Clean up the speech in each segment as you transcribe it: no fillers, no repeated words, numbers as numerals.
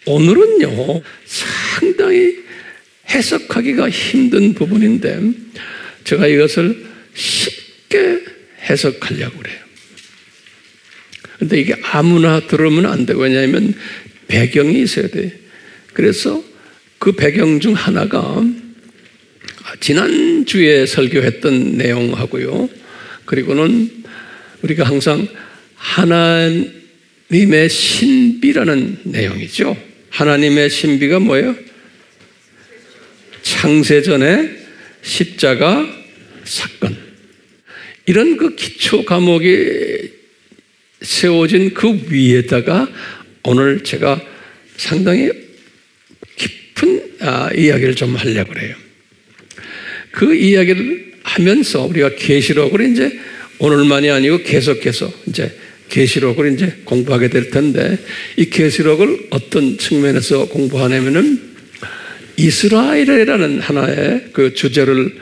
오늘은요, 상당히 해석하기가 힘든 부분인데 제가 이것을 쉽게 해석하려고 그래요. 그런데 이게 아무나 들으면 안 되고, 왜냐하면 배경이 있어야 돼요. 그래서 그 배경 중 하나가 지난주에 설교했던 내용하고요, 그리고는 우리가 항상 하나님의 신비라는 내용이죠. 하나님의 신비가 뭐예요? 창세전의 십자가 사건. 이런 그 기초 과목이 세워진 그 위에다가 오늘 제가 상당히 깊은 이야기를 좀 하려고 그래요. 그 이야기를 하면서 우리가 계시록을 이제 오늘만이 아니고 계속해서 이제 계시록을 이제 공부하게 될 텐데, 이 계시록을 어떤 측면에서 공부하냐면은 이스라엘이라는 하나의 그 주제를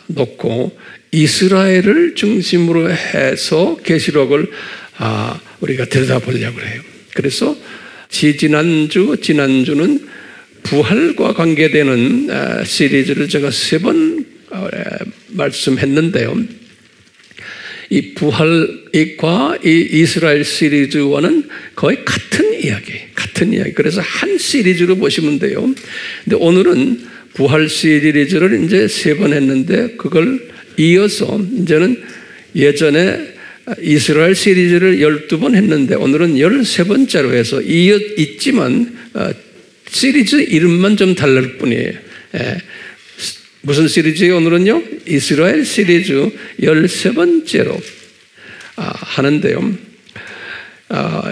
놓고 이스라엘을 중심으로 해서 계시록을 우리가 들여다보려고 해요. 그래서 지난주는 부활과 관계되는 시리즈를 제가 3번 말씀했는데요. 이 부활과 이 이스라엘 시리즈와는 거의 같은 이야기. 그래서 한 시리즈로 보시면 돼요. 근데 오늘은 부활 시리즈를 이제 3번 했는데, 그걸 이어서 이제는 예전에 이스라엘 시리즈를 12번 했는데 오늘은 13번째로 해서 이어 있지만 시리즈 이름만 좀 다를 뿐이에요. 무슨 시리즈예요? 오늘은요, 이스라엘 시리즈 13번째로 하는데요.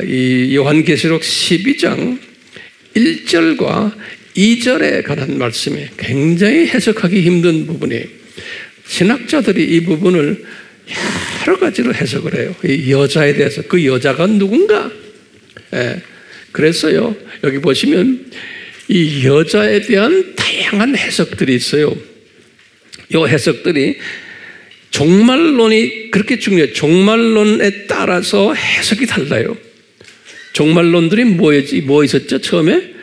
이 요한계시록 12장 1절과 2절에 관한 말씀이 굉장히 해석하기 힘든 부분이에요. 신학자들이 이 부분을 여러 가지로 해석을 해요. 이 여자에 대해서, 그 여자가 누군가? 그래서요, 여기 보시면 이 여자에 대한 다양한 해석들이 있어요. 이 해석들이 종말론이 그렇게 중요해요. 종말론에 따라서 해석이 달라요. 종말론들이 뭐 있었죠? 처음에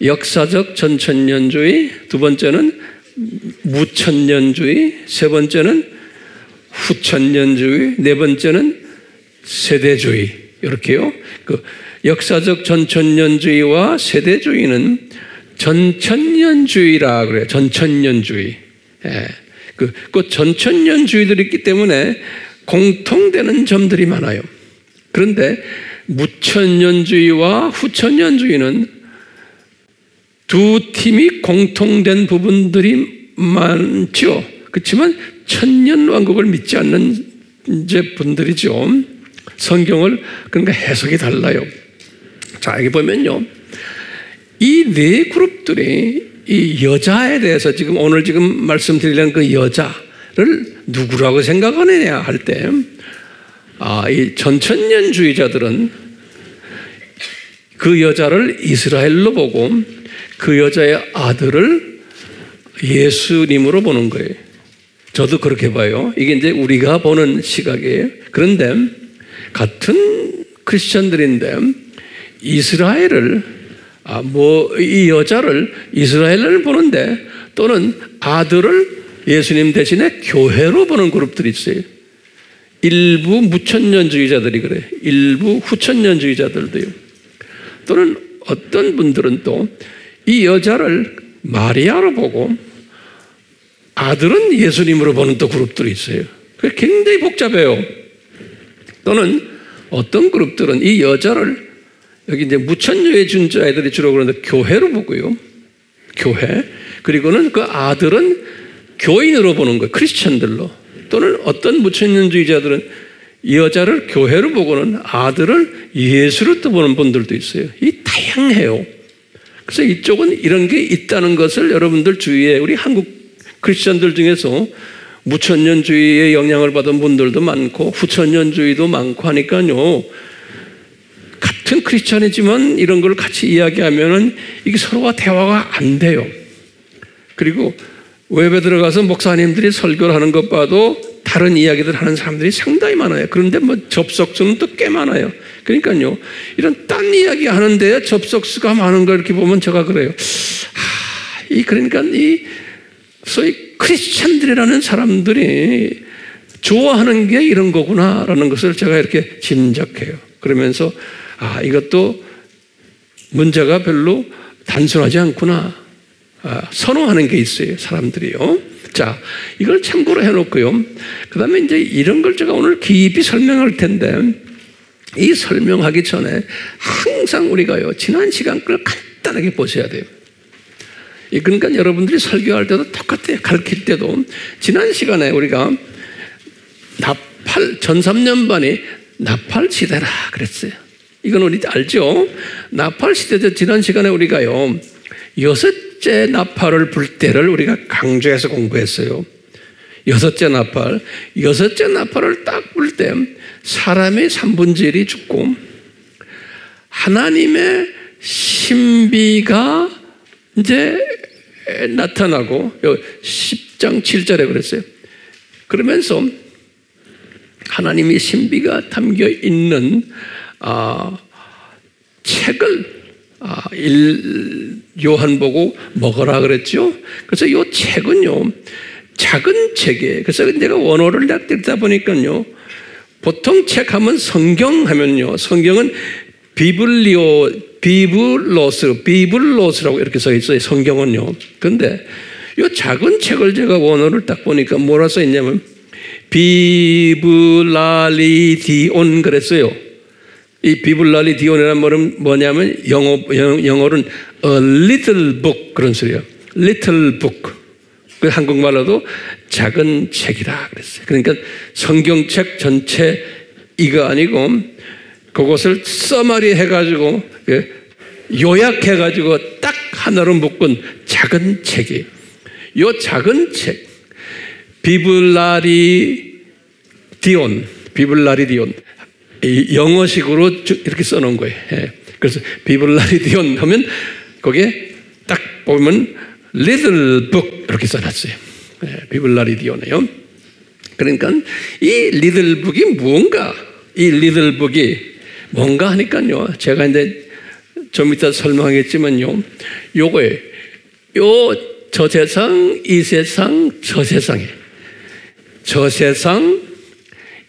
역사적 전천년주의, 두 번째는 무천년주의, 세 번째는 후천년주의, 네 번째는 세대주의. 이렇게요. 그 역사적 전천년주의와 세대주의는 전천년주의라 그래요. 전천년주의. 그 전천년주의들이 있기 때문에 공통되는 점들이 많아요. 그런데 무천년주의와 후천년주의는 두 팀이 공통된 부분들이 많죠. 그렇지만 천년왕국을 믿지 않는 이제 분들이죠. 성경을 그러니까 해석이 달라요. 자, 여기 보면요, 이 네 그룹들이 이 여자에 대해서 오늘 말씀드리려는 그 여자를 누구라고 생각하느냐 할 때, 이 전천년주의자들은 그 여자를 이스라엘로 보고 그 여자의 아들을 예수님으로 보는 거예요. 저도 그렇게 봐요. 이게 이제 우리가 보는 시각이에요. 그런데 같은 크리스천들인데 이스라엘을 이 여자를 이스라엘을 보는데, 또는 아들을 예수님 대신에 교회로 보는 그룹들이 있어요. 일부 무천년주의자들이 그래요. 일부 후천년주의자들도요. 또는 어떤 분들은 또 이 여자를 마리아로 보고 아들은 예수님으로 보는 또 그룹들이 있어요. 그게 굉장히 복잡해요. 또는 어떤 그룹들은 이 여자를 여기 이제 무천년의 준자애들이 주로 그러는데 교회로 보고요. 교회. 그리고는 그 아들은 교인으로 보는 거예요. 크리스천들로. 또는 어떤 무천년주의자들은 이 여자를 교회로 보고는 아들을 예수로 또 보는 분들도 있어요. 이 다양해요. 그래서 이쪽은 이런 게 있다는 것을 여러분들 주위에, 우리 한국 크리스천들 중에서 무천년주의의 영향을 받은 분들도 많고 후천년주의도 많고 하니까요, 같은 크리스천이지만 이런 걸 같이 이야기하면은 이게 서로가 대화가 안 돼요. 그리고 웹에 들어가서 목사님들이 설교를 하는 것 봐도 다 다른 이야기들 하는 사람들이 상당히 많아요. 그런데 뭐 접속수는 또 꽤 많아요. 그러니까요, 이런 딴 이야기 하는데 접속수가 많은 걸 이렇게 보면 제가 그래요. 그러니까 이 소위 크리스찬들이라는 사람들이 좋아하는 게 이런 거구나라는 것을 제가 이렇게 짐작해요. 그러면서 이것도 문제가 별로 단순하지 않구나. 선호하는 게 있어요, 사람들이요. 자, 이걸 참고로 해놓고요. 그 다음에 이제 이런 걸 제가 오늘 깊이 설명할 텐데, 이 설명하기 전에 항상 우리가요, 지난 시간 걸 간단하게 보셔야 돼요. 그러니까 여러분들이 설교할 때도 똑같아요. 가르칠 때도. 지난 시간에 우리가 전삼년반이 나팔 시대라 그랬어요. 이건 우리 알죠? 나팔 시대죠. 지난 시간에 우리가요, 6째 나팔을 불 때를 우리가 강조해서 공부했어요. 6째 나팔을 딱 불 때 사람의 3분의 1이 죽고 하나님의 신비가 이제 나타나고 10장 7절에 그랬어요. 그러면서 하나님의 신비가 담겨 있는 책을 요한보고 먹어라 그랬죠. 그래서 이 책은요, 작은 책이에요. 그래서 내가 원어를 딱 듣다 보니까요, 보통 책 하면 성경 하면요, 성경은 비블로스라고 이렇게 써 있어요. 성경은요. 근데 이 작은 책을 제가 원어를 딱 보니까 뭐라 써 있냐면 비블라리디온 그랬어요. 이 비블라리디온이라는 말은 뭐냐면 영어로는 a little book 그런 소리예요. little book. 그 한국말로도 작은 책이다 그랬어요. 그러니까 성경책 전체 이거 아니고 그것을 써마리 해가지고 요약해가지고 딱 하나로 묶은 작은 책이, 요 작은 책 비블라리디온 영어식으로 이렇게 써놓은 거예요. 그래서 비블라리디온 하면 거기에 딱 보면 little book 이렇게 써놨어요. 비블라리디온이요. 그러니까 이 little book이 뭔가, 이 little book이 뭔가 하니까요, 제가 이제 좀 이따 설명하겠지만요, 요거에 요 저 세상, 이 세상, 저 세상에 저 세상,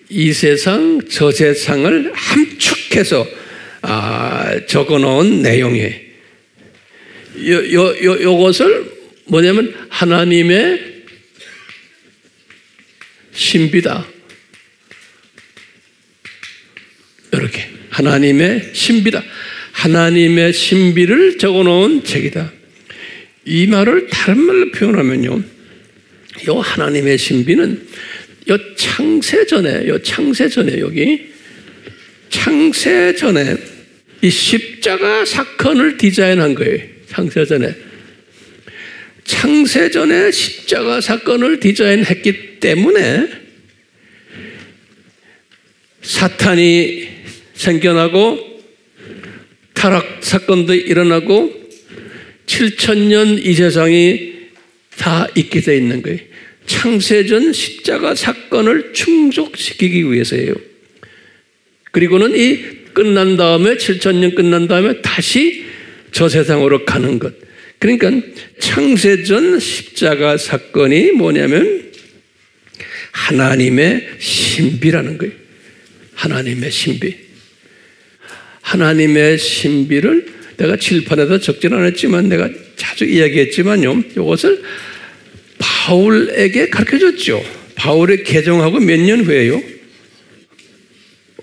이 세상, 저 세상을 함축해서 적어놓은 내용이에요. 요것을 뭐냐면 하나님의 신비다. 이렇게 하나님의 신비다. 하나님의 신비를 적어놓은 책이다. 이 말을 다른 말로 표현하면요, 요 하나님의 신비는 요 창세전에 여기 창세전에 이 십자가 사건을 디자인한 거예요. 창세전에 십자가 사건을 디자인했기 때문에 사탄이 생겨나고 타락 사건도 일어나고 7,000년 이 세상이 다 있게 되어 있는 거예요. 창세전 십자가 사건을 충족시키기 위해서예요. 그리고는 이 끝난 다음에 7,000년 끝난 다음에 다시 저 세상으로 가는 것. 그러니까 창세전 십자가 사건이 뭐냐면 하나님의 신비라는 거예요. 하나님의 신비. 하나님의 신비를 내가 칠판에다 적지는 않았지만 내가 자주 이야기했지만요, 이것을 바울에게 가르쳐줬죠. 바울의 개정하고 몇 년 후에요?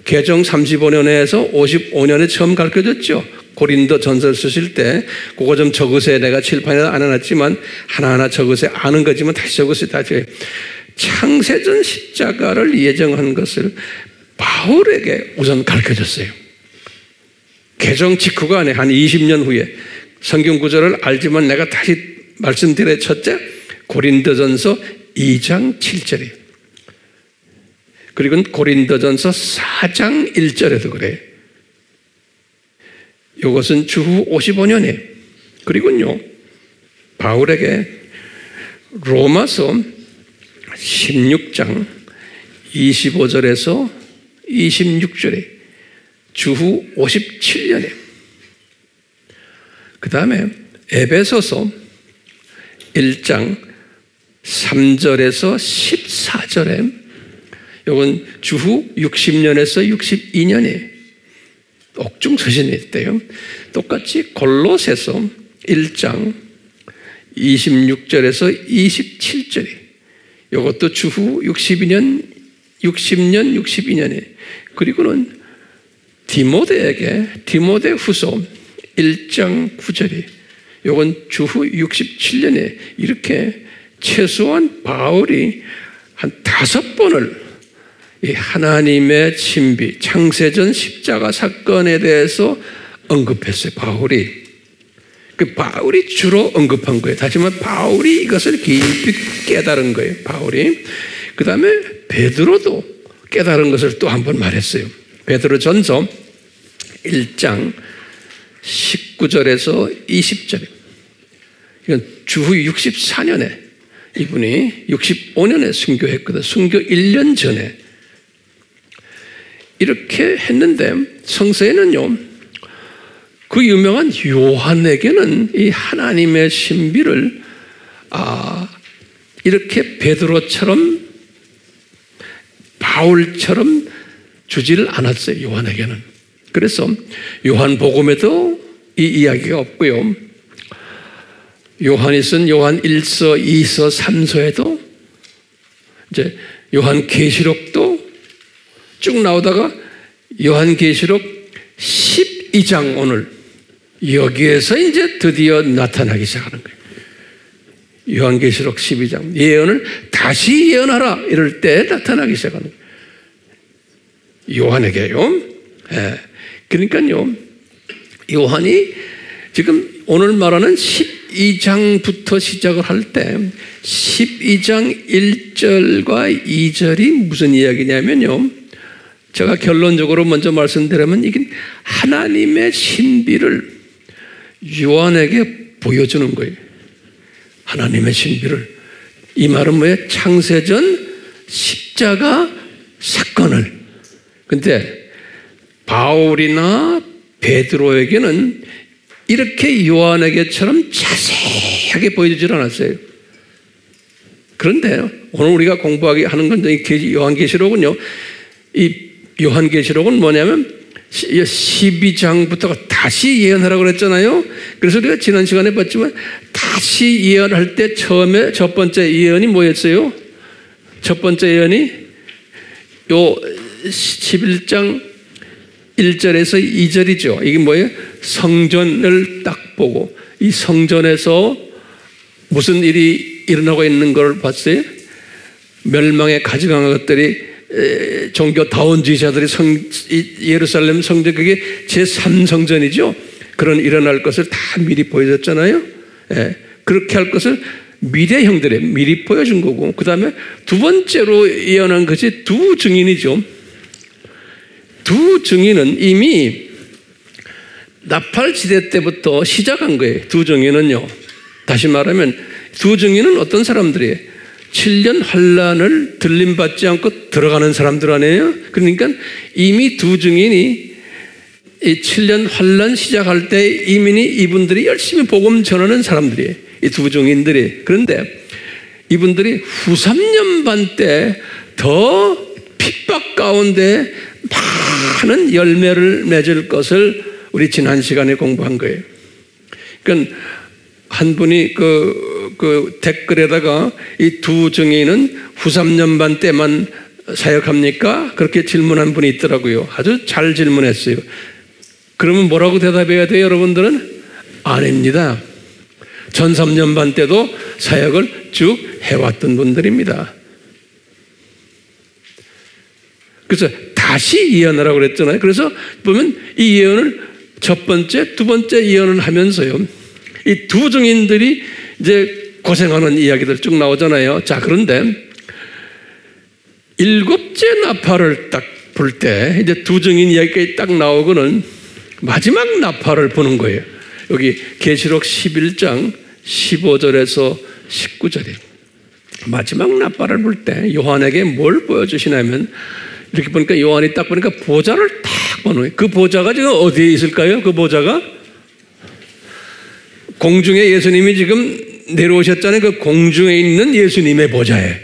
개정 35년에서 55년에 처음 가르쳐줬죠. 고린도 전서 쓰실 때 그거 좀 적으세요. 내가 칠판에 안 해놨지만 하나하나 적으세요. 아는 거지만 다시 적으세요. 다시. 창세전 십자가를 예정한 것을 바울에게 우선 가르쳐줬어요. 개정 직후가 아니에요. 한 20년 후에 성경 구절을 알지만 내가 다시 말씀드려요. 첫째, 고린도전서 2장 7절이에요. 그리고 고린도전서 4장 1절에도 그래요. 이것은 주후 55년이에요. 그리고요, 바울에게 로마서 16장 25절에서 26절에 주후 57년에 그 다음에 에베소서 1장 3절에서 14절에 이건 주후 60년에서 62년에 옥중서신이 있대요. 똑같이 골로새서 1장 26절에서 27절에 이것도 주후 60년 62년에 그리고는 디모데후서 1장 9절에 이건 주후 67년에 이렇게 최소한 바울이 한 5번을 이 하나님의 신비, 창세전 십자가 사건에 대해서 언급했어요. 바울이 주로 언급한 거예요. 다시 말해 바울이 이것을 깊이 깨달은 거예요. 바울이. 그 다음에 베드로도 깨달은 것을 또 한 번 말했어요. 베드로전서 1장 19절에서 20절에 이건 주후 64년에 이분이 65년에 순교했거든. 순교 1년 전에 이렇게 했는데 성서에는요 그 유명한 요한에게는 이 하나님의 신비를 이렇게 베드로처럼 바울처럼 주지를 않았어요. 요한에게는. 그래서 요한복음에도 이 이야기가 없고요. 요한이 쓴 요한 1서, 2서, 3서에도 이제 요한계시록도 쭉 나오다가 요한계시록 12장 오늘 여기에서 이제 드디어 나타나기 시작하는 거예요. 요한계시록 12장 예언을 다시 예언하라 이럴 때 나타나기 시작하는 거예요. 요한에게요. 그러니까요 요한이 지금 오늘 말하는 12장부터 시작을 할 때 12장 1절과 2절이 무슨 이야기냐면요 제가 결론적으로 먼저 말씀드리면 이게 하나님의 신비를 요한에게 보여주는 거예요. 하나님의 신비를. 이 말은 뭐예요? 창세전 십자가 사건을. 근데 바울이나 베드로에게는 이렇게 요한에게처럼 자세하게 보여주질 않았어요. 그런데 오늘 우리가 공부하게 하는 건 요한계시록은요. 이 요한계시록은 뭐냐면 12장부터가 다시 예언하라고 그랬잖아요. 그래서 우리가 지난 시간에 봤지만 다시 예언할 때 처음에 첫 번째 예언이 뭐였어요? 첫 번째 예언이 요 11장 1절에서 2절이죠. 이게 뭐예요? 성전을 딱 보고 이 성전에서 무슨 일이 일어나고 있는 걸 봤어요? 멸망에 가져간 것들이 종교다원주의자들이 예루살렘 성전 그게 제3성전이죠. 그런 일어날 것을 다 미리 보여줬잖아요. 그렇게 할 것을 미래형들에 미리 보여준 거고 그 다음에 두 번째로 예언한 것이 두 증인이죠. 두 증인은 이미 나팔지대 때부터 시작한 거예요. 두 증인은요. 다시 말하면 두 증인은 어떤 사람들이에요? 7년 환란을 들림받지 않고 들어가는 사람들 아니에요? 그러니까 이미 두 증인이 이 7년 환란 시작할 때 이미 이분들이 열심히 복음 전하는 사람들이에요. 이 두 증인들이. 그런데 이분들이 후 3년 반 때 더 핍박 가운데 많은 열매를 맺을 것을 우리 지난 시간에 공부한 거예요. 그러니까 한 분이 그 댓글에다가 이 두 증인은 후 3년 반 때만 사역합니까? 그렇게 질문한 분이 있더라고요. 아주 잘 질문했어요. 그러면 뭐라고 대답해야 돼요, 여러분들은? 아닙니다. 전 3년 반 때도 사역을 쭉 해왔던 분들입니다. 그래서 다시 예언하라고 그랬잖아요. 그래서 보면 이 예언을 첫 번째, 두 번째 예언을 하면서요. 이 두 증인들이 이제 고생하는 이야기들 쭉 나오잖아요. 자, 그런데 7째 나팔을 딱 불 때 이제 두 증인 이야기가 딱 나오고는 마지막 나팔을 보는 거예요. 여기 계시록 11장 15절에서 19절에 마지막 나팔을 불 때 요한에게 뭘 보여주시냐면 이렇게 보니까 요한이 딱 보니까 보좌를 딱 보는 거예요. 그 보좌가 지금 어디에 있을까요? 그 보좌가 공중에 예수님이 지금 내려오셨잖아요. 그 공중에 있는 예수님의 보좌에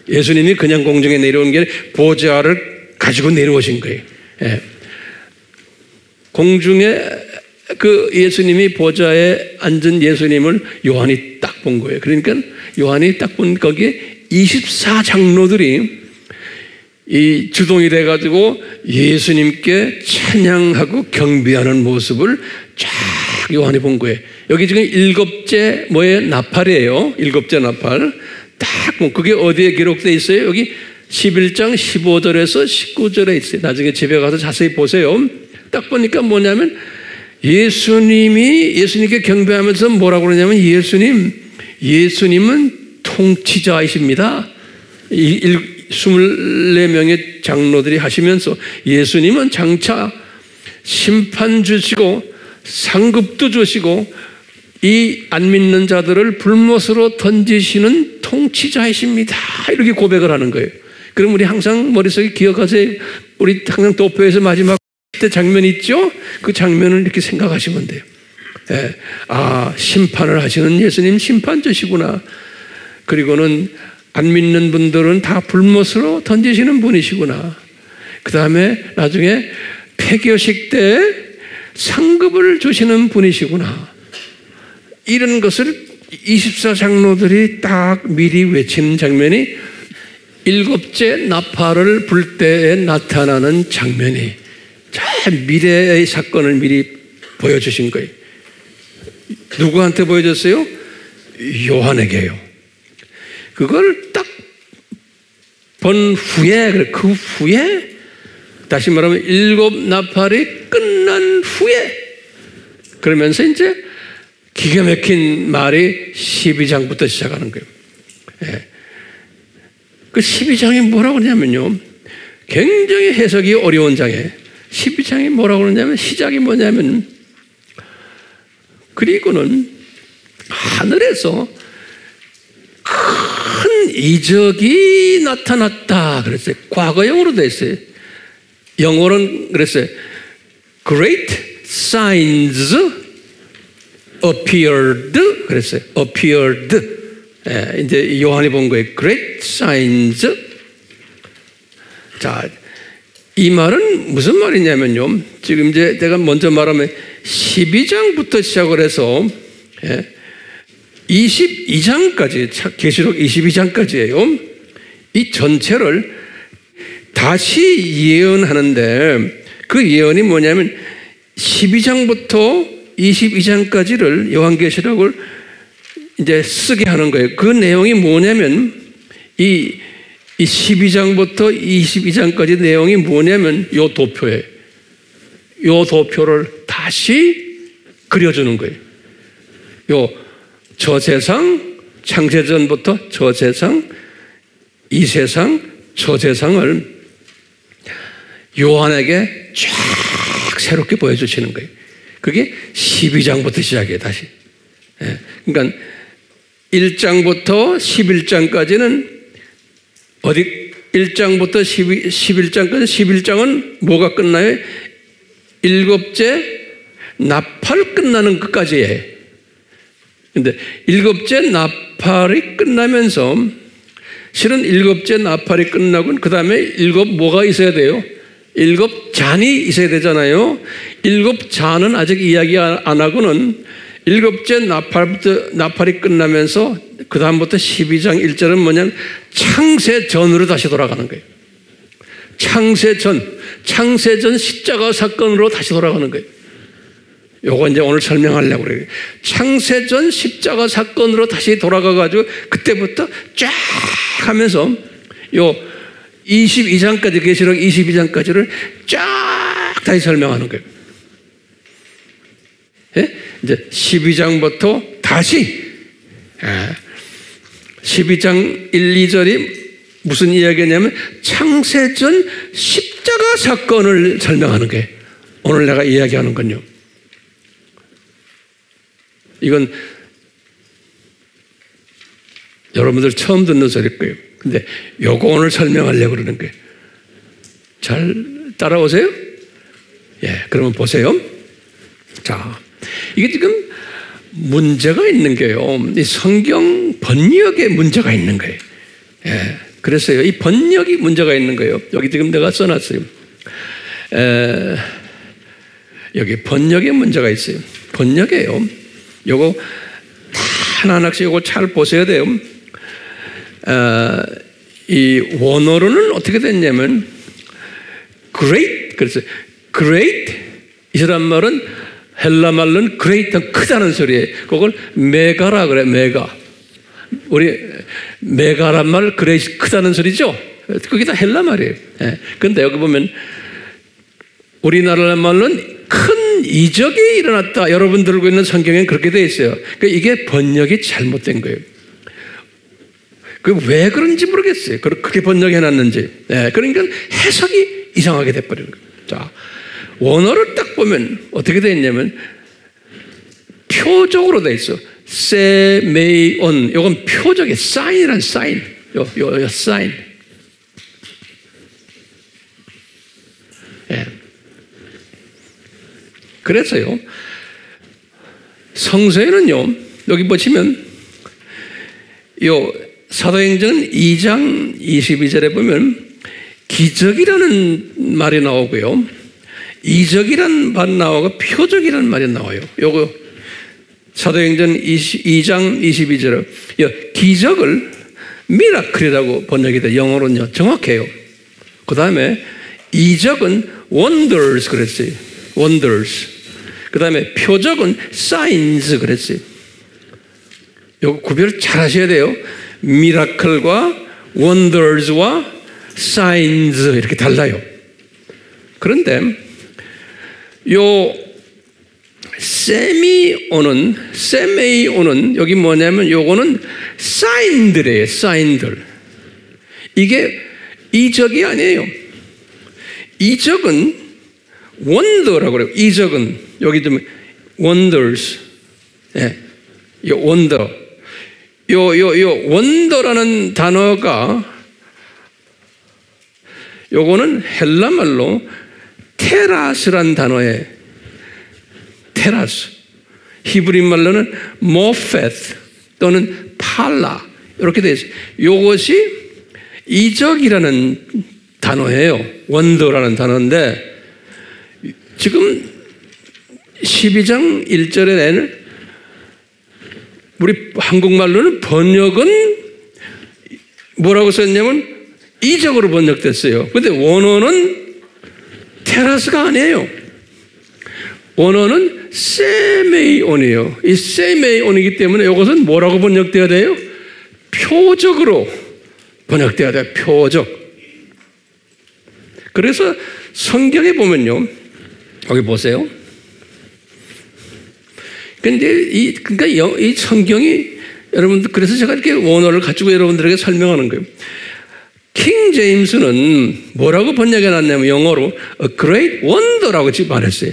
예수님이 그냥 공중에 내려온 게 보좌를 가지고 내려오신 거예요. 예. 공중에 그 예수님이 보좌에 앉은 예수님을 요한이 딱 본 거예요. 그러니까 요한이 딱 본 거기에 24장로들이 이 주동이 돼가지고 예수님께 찬양하고 경배하는 모습을 쫙 요한이 본 거예요. 여기 지금 7째 뭐예요? 나팔이에요. 7째 나팔. 딱 본 그게 어디에 기록되어 있어요? 여기 11장 15절에서 19절에 있어요. 나중에 집에 가서 자세히 보세요. 딱 보니까 뭐냐면 예수님께 경배하면서 뭐라고 그러냐면 예수님은 통치자이십니다. 24명의 장로들이 하시면서 예수님은 장차 심판 주시고 상급도 주시고 이 안 믿는 자들을 불못으로 던지시는 통치자이십니다. 이렇게 고백을 하는 거예요. 그럼 우리 항상 머릿속에 기억하세요. 우리 항상 도표에서 마지막 때 장면 있죠? 그 장면을 이렇게 생각하시면 돼요. 예. 아, 심판을 하시는 예수님 심판주시구나. 그리고는 안 믿는 분들은 다 불못으로 던지시는 분이시구나. 그 다음에 나중에 폐교식 때 상급을 주시는 분이시구나. 이런 것을 24장로들이 딱 미리 외치는 장면이 7째 나팔을 불 때에 나타나는 장면이 참 미래의 사건을 미리 보여주신 거예요. 누구한테 보여줬어요? 요한에게요. 그걸 딱 본 후에, 그 후에, 다시 말하면 7 나팔이 끝난 후에, 그러면서 이제 기가 막힌 말이 12장부터 시작하는 거예요. 예. 그 12장이 뭐라고 그러냐면요. 굉장히 해석이 어려운 장이에요. 12장이 뭐라고 그러냐면 시작이 뭐냐면 그리고는 하늘에서 큰 이적이 나타났다 그랬어요. 과거형으로 되어 있어요. 영어로는 그랬어요. Great signs appeared 그랬어요. appeared. 예, 이제 요한이 본 거예요. Great signs. 자, 이 말은 무슨 말이냐면요. 지금 이제 제가 먼저 말하면 12장부터 시작을 해서 22장까지, 계시록 22장까지예요. 이 전체를 다시 예언하는데 그 예언이 뭐냐면 12장부터 22장까지를 요한계시록을 이제 쓰게 하는 거예요. 그 내용이 뭐냐면 이 12장부터 22장까지 내용이 뭐냐면 요 도표예요. 요 도표를 다시 그려주는 거예요. 저 세상, 창세전부터 저 세상, 이 세상, 저 세상을 요한에게 쫙 새롭게 보여주시는 거예요. 그게 12장부터 시작이에요, 다시. 그러니까 1장부터 11장까지는 어디 1장부터 11장까지 11장은 뭐가 끝나요? 7째 나팔 끝나는 것까지예요. 근데 7째 나팔이 끝나면서 실은 7째 나팔이 끝나고 그 다음에 7 뭐가 있어야 돼요? 7 잔이 있어야 되잖아요. 7 잔은 아직 이야기 안 하고는 7째 나팔이 끝나면서 그 다음부터 12장 1절은 뭐냐면 창세전으로 다시 돌아가는 거예요. 창세전 십자가 사건으로 다시 돌아가는 거예요. 요거 이제 오늘 설명하려고 그래요. 창세전 십자가 사건으로 다시 돌아가가지고 그때부터 쫙 하면서 요 22장까지, 계시록 22장까지를 쫙 다시 설명하는 거예요. 예? 이제 12장부터 다시 12장 1, 2절이 무슨 이야기냐면 창세전 십자가 사건을 설명하는 거예요. 오늘 내가 이야기하는 건요. 여러분들 처음 듣는 소리일 거예요. 근데 요거 오늘 설명하려고 그러는 거예요. 잘 따라오세요? 예, 그러면 보세요. 자, 이게 지금 문제가 있는 게요. 이 성경 번역에 문제가 있는 거예요. 예, 그래서요. 이 번역이 문제가 있는 거예요. 여기 지금 내가 써놨어요. 여기 번역에 문제가 있어요. 번역에요. 요거 하나하나씩 요거 잘 보셔야 돼요. 이 원어로는 어떻게 됐냐면 great, 그래서 great 이란 말은 헬라 말로는 great는 크다는 소리예요. 그걸 메가라 그래. 메가. 우리 메가란 말 great 크다는 소리죠. 그게 다 헬라 말이에요. 그런데 여기 보면 우리나라 말로는 큰 이적이 일어났다. 여러분 들고 있는 성경에는 그렇게 되어 있어요. 그러니까 이게 번역이 잘못된 거예요. 왜 그런지 모르겠어요. 그렇게 번역해놨는지. 그러니까 해석이 이상하게 돼버리는 거예요. 자, 원어를 딱 보면 어떻게 되어 있냐면 표적으로 되어 있어. 세메온. 이건 표적이에요. 사인이란 사인. 요 사인. 예. 그래서요, 성서에는요, 여기 보시면, 요 사도행전 2장 22절에 보면, 기적이라는 말이 나오고요, 이적이라는 말이 나오고, 표적이라는 말이 나와요. 요거, 사도행전 2장 22절에, 기적을 미라클이라고 번역이 돼요. 영어로는요, 정확해요. 그 다음에, 이적은 wonders 그랬어요. wonders. 그 다음에 표적은 signs 그랬어요. 이거 구별 잘 하셔야 돼요. 미라클과 wonders와 signs 이렇게 달라요. 그런데 요 세메이온은 여기 뭐냐면 요거는 사인들이에요. 사인들. 이게 이적이 아니에요. 이적은 원더라고 그래요. 이적은 여기 좀 wonders. 예. 요 원더. 요 원더라는 단어가 요거는 헬라 말로 테라스란 단어에 테라스. 히브리 말로는 모페트 또는 팔라 이렇게 되어 있어요. 요것이 이적이라는 단어예요. 원더라는 단어인데 지금 12장 1절에는 우리 한국말로는 번역은 뭐라고 썼냐면 이적으로 번역됐어요. 그런데 원어는 테라스가 아니에요. 원어는 세메이온이에요. 이 세메이온이기 때문에 이것은 뭐라고 번역되어야 돼요? 표적으로 번역되어야 돼요. 표적. 그래서 성경에 보면요. 여기 보세요. 그러니까 이 성경이 여러분들 그래서 제가 이렇게 원어를 가지고 여러분들에게 설명하는 거예요. 킹 제임스는 뭐라고 번역해 놨냐면 영어로 A Great Wonder라고 지금 말했어요.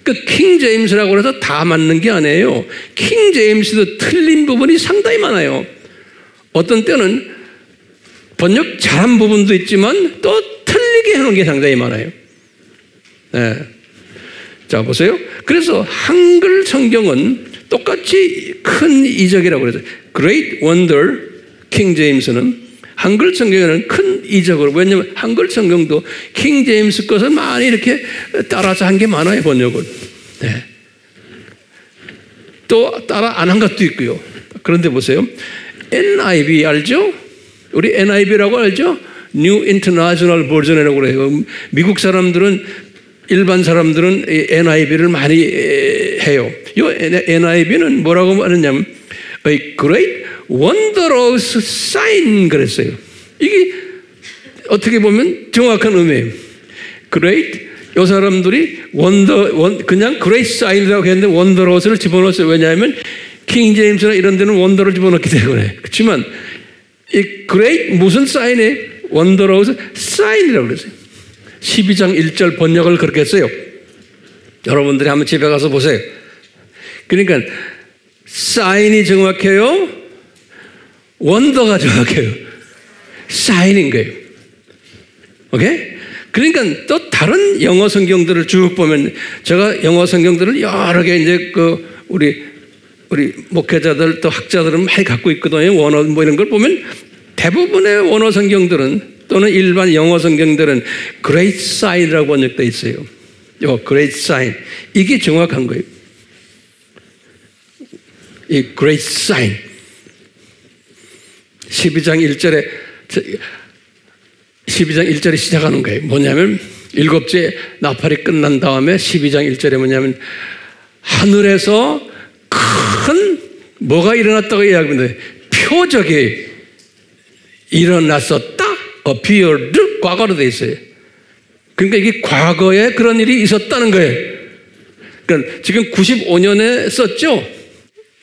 그러니까 킹 제임스라고 해서 다 맞는 게 아니에요. 킹 제임스도 틀린 부분이 상당히 많아요. 어떤 때는 번역 잘한 부분도 있지만 또 틀리게 해놓은 게 상당히 많아요. 네. 자, 보세요. 그래서 한글 성경은 똑같이 큰 이적이라고 그래서 Great Wonder, 킹 제임스는 한글 성경에는 큰 이적으로, 왜냐하면 한글 성경도 킹 제임스 것을 많이 이렇게 따라서 한 게 많아요, 번역은. 네. 또 따라 안 한 것도 있고요. 그런데 보세요. NIV 알죠? 우리 NIV라고 알죠? New International Version이라고 그래요. 미국 사람들은 일반 사람들은 NIV를 많이 해요. 이 NIV는 뭐라고 말하냐면 A Great Wondrous Sign 그랬어요. 이게 어떻게 보면 정확한 의미예요. Great, 이 사람들이 그냥 Great Sign이라고 했는데 Wondrous를 집어넣었어요. 왜냐하면 킹 제임스나 이런 데는 원더를 집어넣기 때문에. 그렇지만 이 Great 무슨 사인에 Wondrous Sign이라고 그랬어요. 12장 1절 번역을 그렇게 했어요. 여러분들이 한번 집에 가서 보세요. 그러니까 사인이 정확해요. 원더가 정확해요. 사인인 거예요. 오케이? 그러니까 또 다른 영어 성경들을 쭉 보면, 제가 영어 성경들을 여러 개 이제 우리 목회자들 또 학자들은 많이 갖고 있거든요. 원어 뭐 이런 걸 보면 대부분의 원어 성경들은 또는 일반 영어 성경들은 great sign이라고 번역되어 있어요. 요 great sign. 이게 정확한 거예요. 이 great sign. 12장 1절에 시작하는 거예요. 뭐냐면 7째 나팔이 끝난 다음에 12장 1절에 뭐냐면 하늘에서 큰 뭐가 일어났다고 이야기합니다. 표적이 일어났었다. appeared 과거로 돼 있어요. 그러니까 이게 과거에 그런 일이 있었다는 거예요. 그러니까 지금 95년에 썼죠,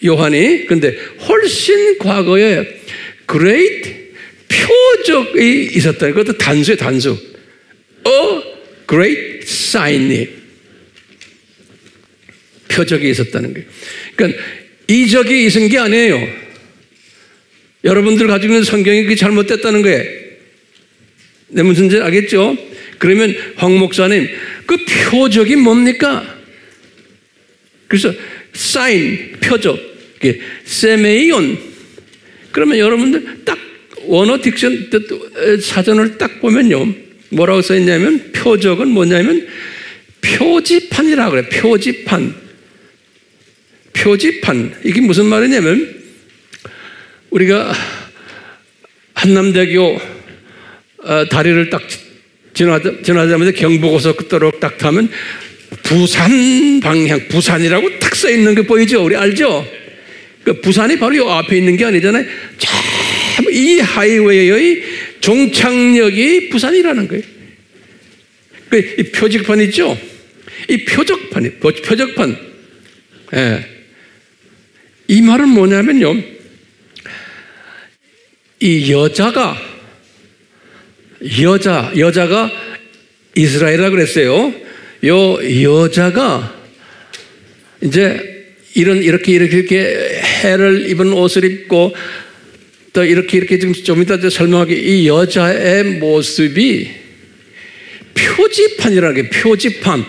요한이. 근데 훨씬 과거에 great 표적이 있었다. 그것도 단수예요, 단수. A great sign이 표적이 있었다는 거예요. 그러니까 이적이 있은 게 아니에요. 여러분들 가지고 있는 성경이 그게 잘못됐다는 거예요. 내 무슨 지 알겠죠? 그러면 황 목사님, 그 표적이 뭡니까? 그래서 사인, 표적, 세메이온. 그러면 여러분들 딱 원어 딕션 사전을 딱 보면요, 뭐라고 써 있냐면 표적은 뭐냐면 표지판이라고 그래요. 표지판. 이게 무슨 말이냐면 우리가 한남대교 다리를 딱 지나자마자 경부고속도로 딱 타면 부산 방향, 부산이라고 딱 써 있는 게 보이죠? 우리 알죠? 그 부산이 바로 이 앞에 있는 게 아니잖아요. 이 하이웨이의 종착역이 부산이라는 거예요. 이 표지판 있죠? 이 표적판. 예. 이 말은 뭐냐면요, 이 여자가 이스라엘이라고 그랬어요. 요 여자가 이제 이렇게 해를 입은 옷을 입고 또 이렇게 지금 좀 이따 설명하게, 이 여자의 모습이 표지판이라는 게, 표지판.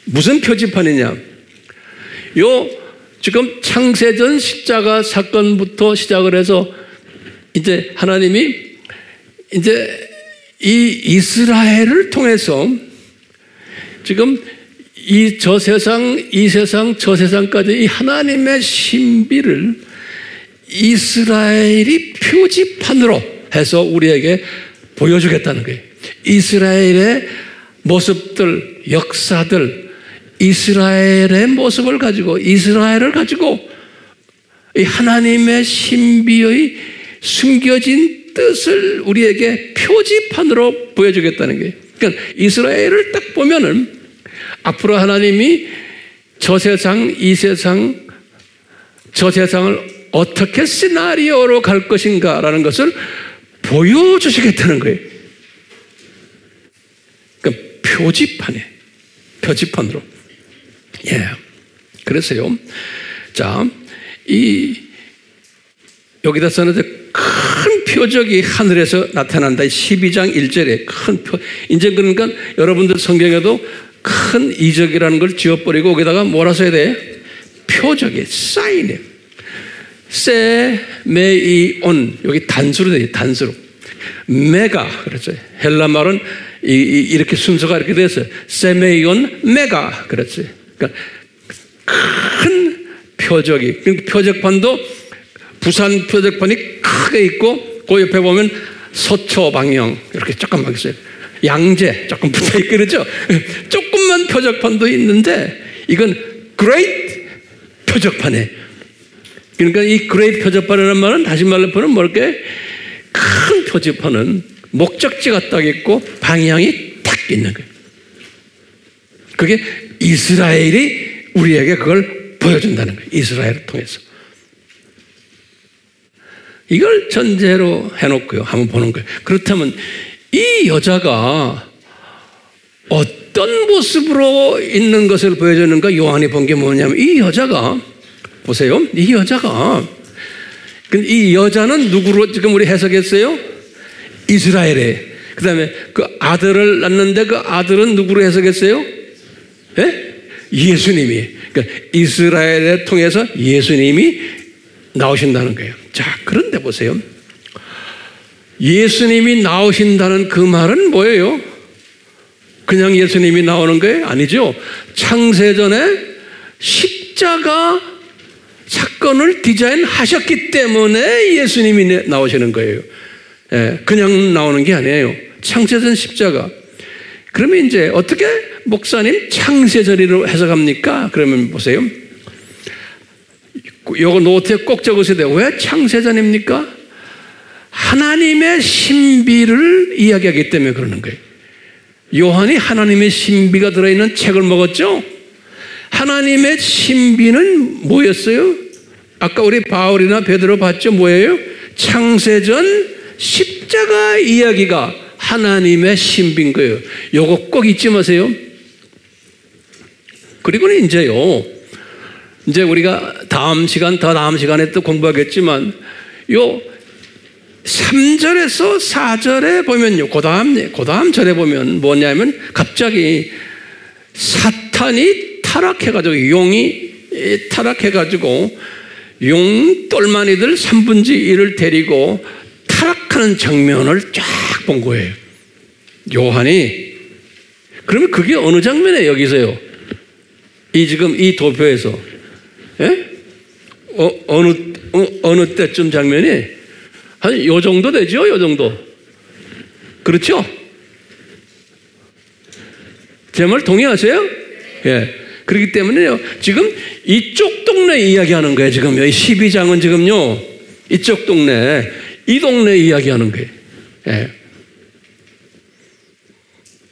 무슨 표지판이냐? 요 지금 창세전 십자가 사건부터 시작을 해서 이제 하나님이 이제 이 이스라엘을 통해서 지금 저 세상, 이 세상, 저 세상까지 이 하나님의 신비를 이스라엘이 표지판으로 해서 우리에게 보여주겠다는 거예요. 이스라엘의 모습들, 역사들, 이스라엘의 모습을 가지고, 이스라엘을 가지고 이 하나님의 신비의 숨겨진 뜻을 우리에게 표지판으로 보여주겠다는 거예요. 그러니까 이스라엘을 딱 보면은 앞으로 하나님이 저 세상, 이 세상, 저 세상을 어떻게 시나리오로 갈 것인가라는 것을 보여주시겠다는 거예요. 그러니까 표지판으로. 예. 그래서요. 자, 여기다 써는데 큰 표적이 하늘에서 나타난다. 12장 1절에 큰 이제 그러니까 여러분들 성경에도 큰 이적이라는 걸 지워버리고 거기다가 뭐라 써야 돼? 표적이, 사인이에요. 세메이온, 여기 단수로 돼요. 단수로. 메가, 그렇죠. 헬라 말은 이렇게 순서가 이렇게 됐어요. 세메이온, 메가, 그렇지. 그러니까 큰 표적이, 표적판도 부산 표적판이 크게 있고 그 옆에 보면 서초 방향 이렇게 조금만 있어요. 양재 조금 붙어있고 그러죠. 조금만 표적판도 있는데 이건 great 표적판이에요. 그러니까 이 great 표적판이라는 말은 다시 말로 보면 뭐랄까, 큰 표적판은 목적지가 딱 있고 방향이 딱 있는 거예요. 그게 이스라엘이 우리에게 그걸 보여준다는 거예요. 이스라엘을 통해서. 이걸 전제로 해놓고요. 한번 보는 거예요. 그렇다면 이 여자가 어떤 모습으로 있는 것을 보여주는가? 요한이 본 게 뭐냐면 이 여자가 보세요. 이 여자가, 이 여자는 누구로 지금 우리 해석했어요? 이스라엘에. 그 다음에 그 아들을 낳는데 그 아들은 누구로 해석했어요? 예? 예수님이. 그러니까 이스라엘을 통해서 예수님이 나오신다는 거예요. 자, 그런데 보세요. 예수님이 나오신다는 그 말은 뭐예요? 그냥 예수님이 나오는 거예요? 아니죠. 창세전에 십자가 사건을 디자인하셨기 때문에 예수님이 나오시는 거예요. 예, 그냥 나오는 게 아니에요. 창세전 십자가. 그러면 이제 어떻게 목사님 창세전이로 해석합니까? 그러면 보세요. 요거 노트에 꼭 적으셔야 돼요. 왜 창세전입니까? 하나님의 신비를 이야기하기 때문에 그러는 거예요. 요한이 하나님의 신비가 들어있는 책을 먹었죠? 하나님의 신비는 뭐였어요? 아까 우리 바울이나 베드로 봤죠? 뭐예요? 창세전 십자가 이야기가 하나님의 신비인 거예요. 요거 꼭 잊지 마세요. 그리고는 이제 우리가 다음 시간에 또 공부하겠지만 요 3절에서 4절에 보면요. 그 다음 절에 보면 뭐냐면 갑자기 사탄이 타락해가지고 용이 타락해가지고 용 똘마니들 3분의 1을 데리고 타락하는 장면을 쫙 본 거예요. 요한이. 그러면 그게 어느 장면이에요, 여기서요? 지금 이 도표에서. 예? 어느 때쯤 장면이? 한 요 정도 되죠? 요 정도. 그렇죠? 제 말 동의하세요? 예. 그렇기 때문에요. 지금 이쪽 동네 이야기하는 거예요. 지금 이 12장은 지금요. 이쪽 동네, 이 동네 이야기하는 거예요. 예.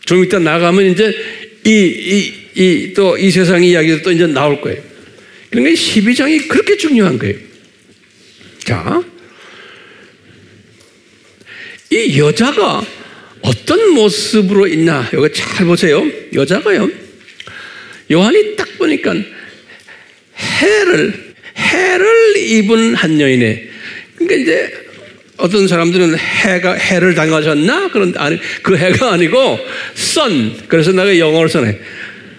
좀 이따 나가면 이제 또 이 세상 이야기도 또 이제 나올 거예요. 그러니까 12장이 그렇게 중요한 거예요. 자, 이 여자가 어떤 모습으로 있나, 여기 잘 보세요. 여자가요, 요한이 딱 보니까 해를 입은 한 여인에, 그러니까 이제 어떤 사람들은 해를 당하셨나? 그런데 아니, 그 해가 아니고 sun. 그래서 내가 영어를 써내.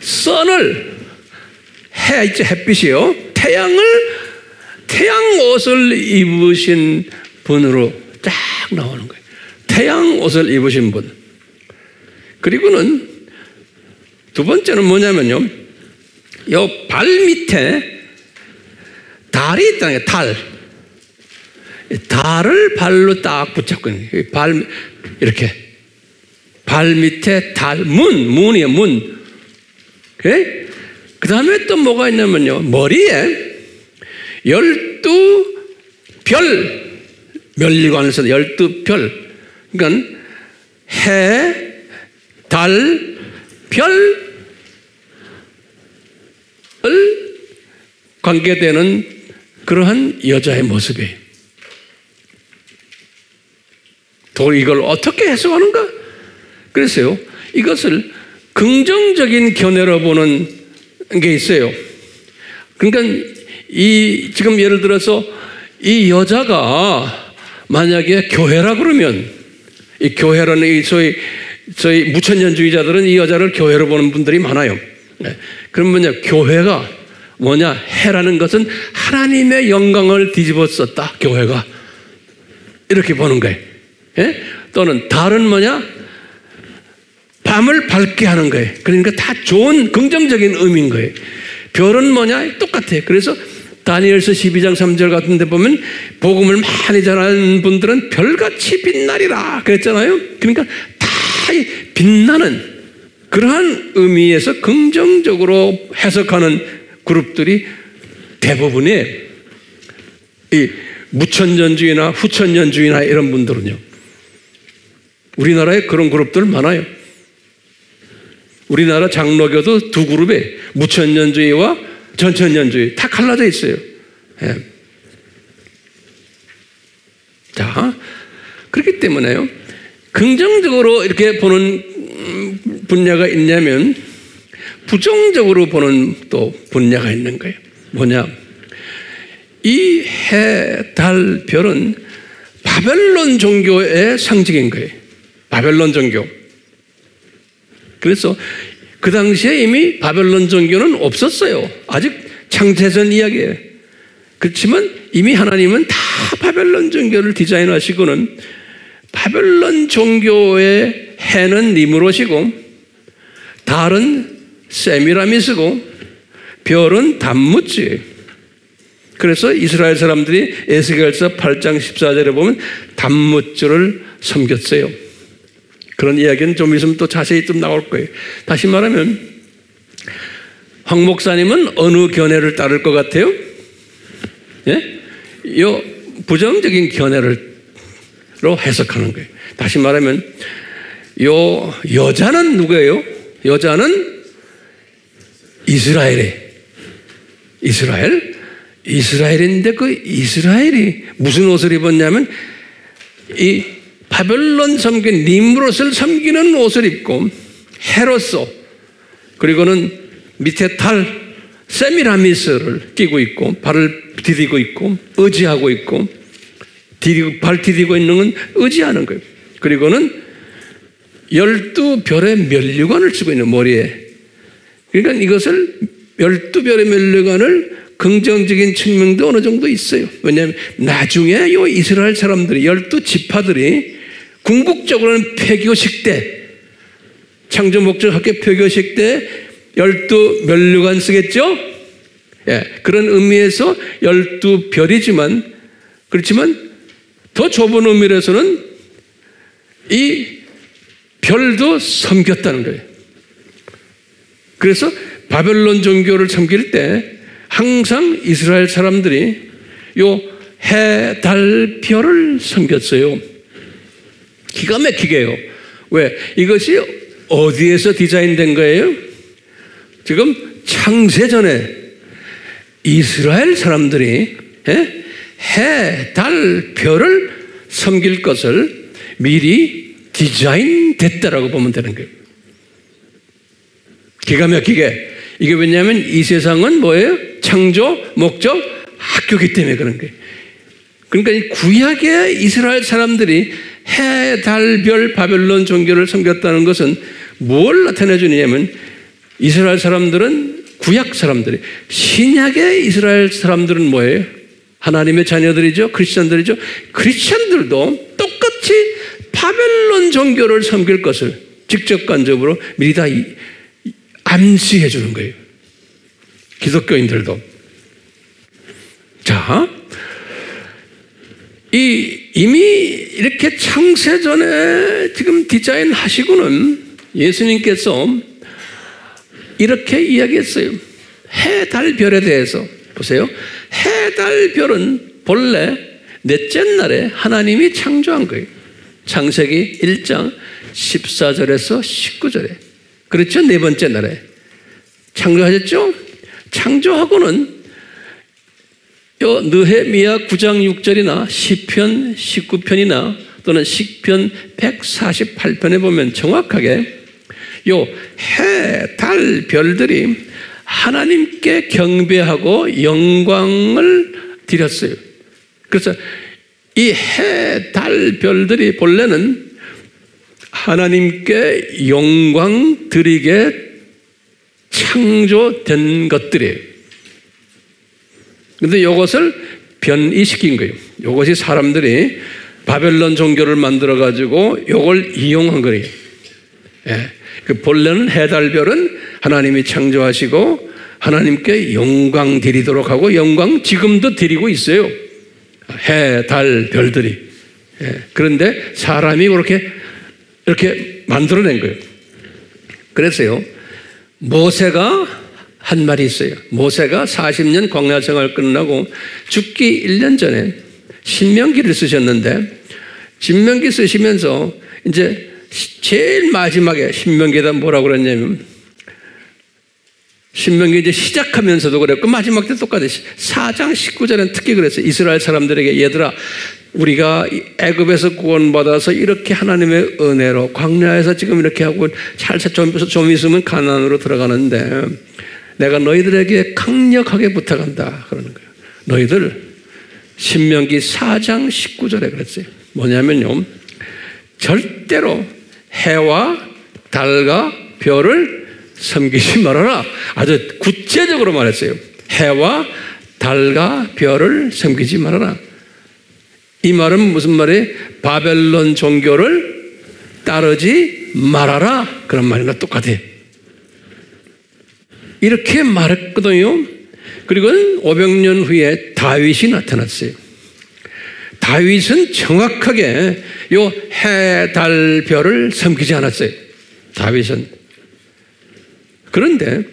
sun을, 해 있죠, 햇빛이요. 태양 옷을 입으신 분으로 딱 나오는 거예요. 태양 옷을 입으신 분. 그리고는 두 번째는 뭐냐면요, 요 발 밑에 달이 있다는 거예요. 달을 발로 딱 붙잡고 있는 거예요. 이렇게 발 밑에 달, 문이에요. 문. 그 다음에 또 뭐가 있냐면요, 머리에 12별, 멸리관에서 12별. 그러니까 해, 달, 별을 관계되는 그러한 여자의 모습이에요. 또 이걸 어떻게 해석하는가? 그래서요, 이것을 긍정적인 견해로 보는 게 있어요. 그러니까 지금 예를 들어서 이 여자가 만약에 교회라 그러면, 이 교회라는 저희 무천년주의자들은 이 여자를 교회로 보는 분들이 많아요. 그럼 교회가 뭐냐? 해라는 것은 하나님의 영광을 뒤집어 썼다, 교회가. 이렇게 보는 거예요. 예? 또는 달은 뭐냐? 밤을 밝게 하는 거예요. 그러니까 다 좋은 긍정적인 의미인 거예요. 별은 뭐냐? 똑같아요. 그래서 다니엘서 12장 3절 같은 데 보면 복음을 많이 전하는 분들은 별같이 빛나리라 그랬잖아요. 그러니까 다 빛나는 그러한 의미에서 긍정적으로 해석하는 그룹들이 대부분의 이 무천년주의나 후천년주의나 이런 분들은요, 우리나라에 그런 그룹들 많아요. 우리나라 장로교도 두 그룹에 무천년주의와 전천년주의 다 갈라져 있어요. 예. 자, 그렇기 때문에요, 긍정적으로 이렇게 보는 분야가 있냐면 부정적으로 보는 또 분야가 있는 거예요. 뭐냐? 이 해, 달, 별은 바벨론 종교의 상징인 거예요. 바벨론 종교. 그래서 그 당시에 이미 바벨론 종교는 없었어요. 아직 창세전 이야기예요. 그렇지만 이미 하나님은 다 바벨론 종교를 디자인하시고는 바벨론 종교의 해는 니므롯이고 달은 세미라미스고 별은 담무지. 그래서 이스라엘 사람들이 에스겔서 8장 14절에 보면 담무주를 섬겼어요. 그런 이야기는 좀 있으면 또 자세히 좀 나올 거예요. 다시 말하면 황 목사님은 어느 견해를 따를 것 같아요? 예? 이 부정적인 견해로 해석하는 거예요. 다시 말하면 요 여자는 누구예요? 여자는 이스라엘인데 그 이스라엘이 무슨 옷을 입었냐면 이 바벨론 섬긴 니므롯을 섬기는 옷을 입고 해로서 그리고는 밑에 달 세미라미스를 끼고 있고 발을 디디고 있고 의지하고 있고 발 디디고 있는 건 의지하는 거예요. 그리고는 12별의 면류관을 쓰고 있는 머리에. 그러니까 이것을 12별의 면류관을 긍정적인 측면도 어느 정도 있어요. 왜냐하면 나중에 이 이스라엘 사람들이 12지파들이 궁극적으로는 폐교식 때 창조 목적학교 폐교식 때 12면류관 쓰겠죠? 예, 그런 의미에서 12별이지만 그렇지만 더 좁은 의미에서는 이 별도 섬겼다는 거예요. 그래서 바벨론 종교를 섬길 때 항상 이스라엘 사람들이 요 해, 달, 별을 섬겼어요. 기가 막히게 해요. 왜? 이것이 어디에서 디자인된 거예요? 지금 창세전에 이스라엘 사람들이 해, 달, 별을 섬길 것을 미리 디자인됐다라고 보면 되는 거예요. 기가 막히게. 이게 왜냐하면 이 세상은 뭐예요? 창조, 목적, 학교이기 때문에 그런 거예요. 그러니까 이 구약의 이스라엘 사람들이 해, 달, 별, 바벨론 종교를 섬겼다는 것은 뭘 나타내 주느냐면 이스라엘 사람들은 구약 사람들이 신약의 이스라엘 사람들은 뭐예요? 하나님의 자녀들이죠. 크리스찬들이죠. 크리스찬들도 똑같이 바벨론 종교를 섬길 것을 직접 간접으로 미리 다 암시해 주는 거예요. 기독교인들도. 자, 이미 이렇게 창세전에 지금 디자인하시고는 예수님께서 이렇게 이야기했어요. 해, 달, 별에 대해서 보세요. 해, 달, 별은 본래 넷째 날에 하나님이 창조한 거예요. 창세기 1장 14절에서 19절에. 그렇죠? 네 번째 날에 창조하셨죠? 창조하고는 요 느헤미야 9장 6절이나 시편 19편이나 또는 시편 148편에 보면 정확하게 요 해, 달, 별들이 하나님께 경배하고 영광을 드렸어요. 그래서 이 해, 달, 별들이 본래는 하나님께 영광 드리게 창조된 것들이에요. 그런데 이것을 변이시킨 거예요. 이것이 사람들이 바벨론 종교를 만들어가지고 이걸 이용한 거예요. 예. 그 본래는 해, 달, 별은 하나님이 창조하시고 하나님께 영광 드리도록 하고 영광 지금도 드리고 있어요. 해, 달, 별들이. 예. 그런데 사람이 이렇게 만들어낸 거예요. 그래서요, 모세가 한 말이 있어요. 모세가 40년 광야 생활 끝나고 죽기 1년 전에 신명기를 쓰셨는데, 신명기 쓰시면서 이제 제일 마지막에 신명기에다 뭐라고 그랬냐면, 신명기 이제 시작하면서도 그랬고 마지막 때 똑같이 4장 19절은 특히 그랬어요. 이스라엘 사람들에게 얘들아, 우리가 애굽에서 구원받아서 이렇게 하나님의 은혜로 광야에서 지금 이렇게 하고 좀 있으면 가나안으로 들어가는데 내가 너희들에게 강력하게 부탁한다 그러는 거예요. 너희들 신명기 4장 19절에 그랬어요. 뭐냐면요, 절대로 해와 달과 별을 섬기지 말아라. 아주 구체적으로 말했어요. 해와 달과 별을 섬기지 말아라. 이 말은 무슨 말이에요? 바벨론 종교를 따르지 말아라, 그런 말이나 똑같아요. 이렇게 말했거든요. 그리고 500년 후에 다윗이 나타났어요. 다윗은 정확하게 요 해, 달, 별을 섬기지 않았어요. 다윗은. 그런데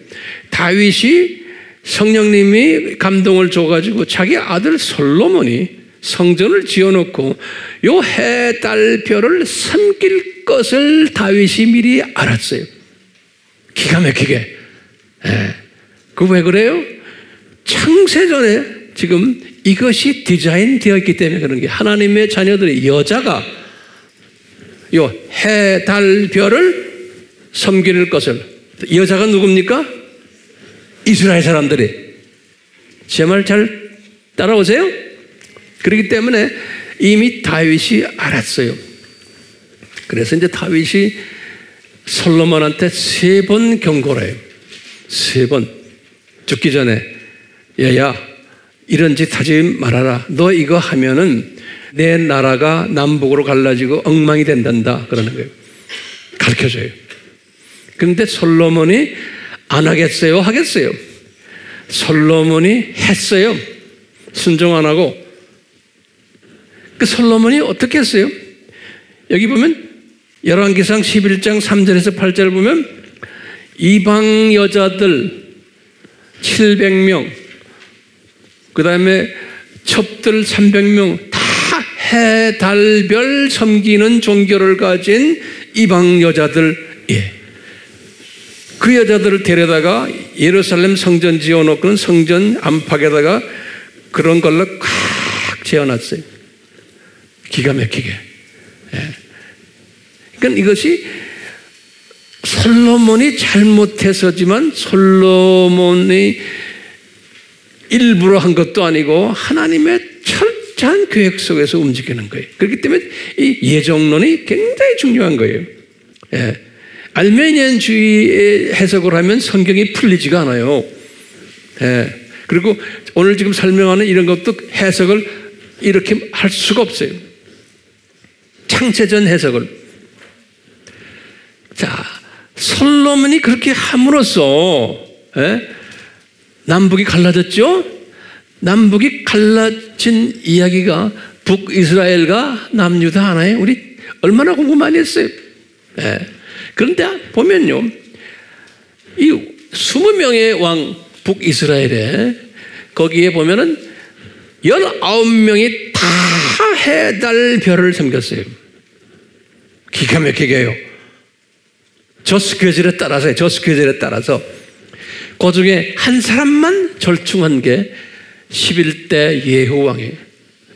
다윗이 성령님이 감동을 줘가지고 자기 아들 솔로몬이 성전을 지어놓고 요 해, 달, 별을 섬길 것을 다윗이 미리 알았어요. 기가 막히게. 그 왜 그래요? 창세전에 지금 이것이 디자인되어 있기 때문에 그런 게, 하나님의 자녀들의 여자가 요 해, 달, 별을 섬길 것을, 여자가 누굽니까? 이스라엘 사람들이. 제 말 잘 따라오세요? 그렇기 때문에 이미 다윗이 알았어요. 그래서 이제 다윗이 솔로몬한테 3번 경고를 해요. 3번. 죽기 전에, 얘야, 이런 짓 하지 말아라. 너 이거 하면은 내 나라가 남북으로 갈라지고 엉망이 된단다. 그러는 거예요. 가르쳐줘요. 그런데 솔로몬이 안 하겠어요? 하겠어요? 솔로몬이 했어요. 순종 안 하고. 그 솔로몬이 어떻게 했어요? 여기 보면 열왕기상 11장 3절에서 8절을 보면 이방 여자들 700명, 그 다음에 첩들 300명 다 해, 달, 별 섬기는 종교를 가진 이방 여자들, 그 여자들을 데려다가 예루살렘 성전 지어놓고는 성전 안팎에다가 그런 걸로 꽉 재어놨어요. 기가 막히게. 그러니까 이것이 솔로몬이 잘못해서지만 솔로몬이 일부러 한 것도 아니고 하나님의 철저한 계획 속에서 움직이는 거예요. 그렇기 때문에 이 예정론이 굉장히 중요한 거예요. 알메니안주의의 해석을 하면 성경이 풀리지가 않아요. 그리고 오늘 지금 설명하는 이런 것도 해석을 이렇게 할 수가 없어요. 창세전 해석을. 자, 솔로몬이 그렇게 함으로써 남북이 갈라졌죠? 남북이 갈라진 이야기가 북이스라엘과 남유다 하나에 우리 얼마나 공부 많이 했어요. 그런데 보면요, 이 20명의 왕 북이스라엘에 거기에 보면은 19명이 다 해, 달, 별을 섬겼어요. 기가 막히게 해요. 저스케줄에 따라서, 저스케줄에 따라서. 그 중에 한 사람만 절충한 게 11대 예후 왕이에요.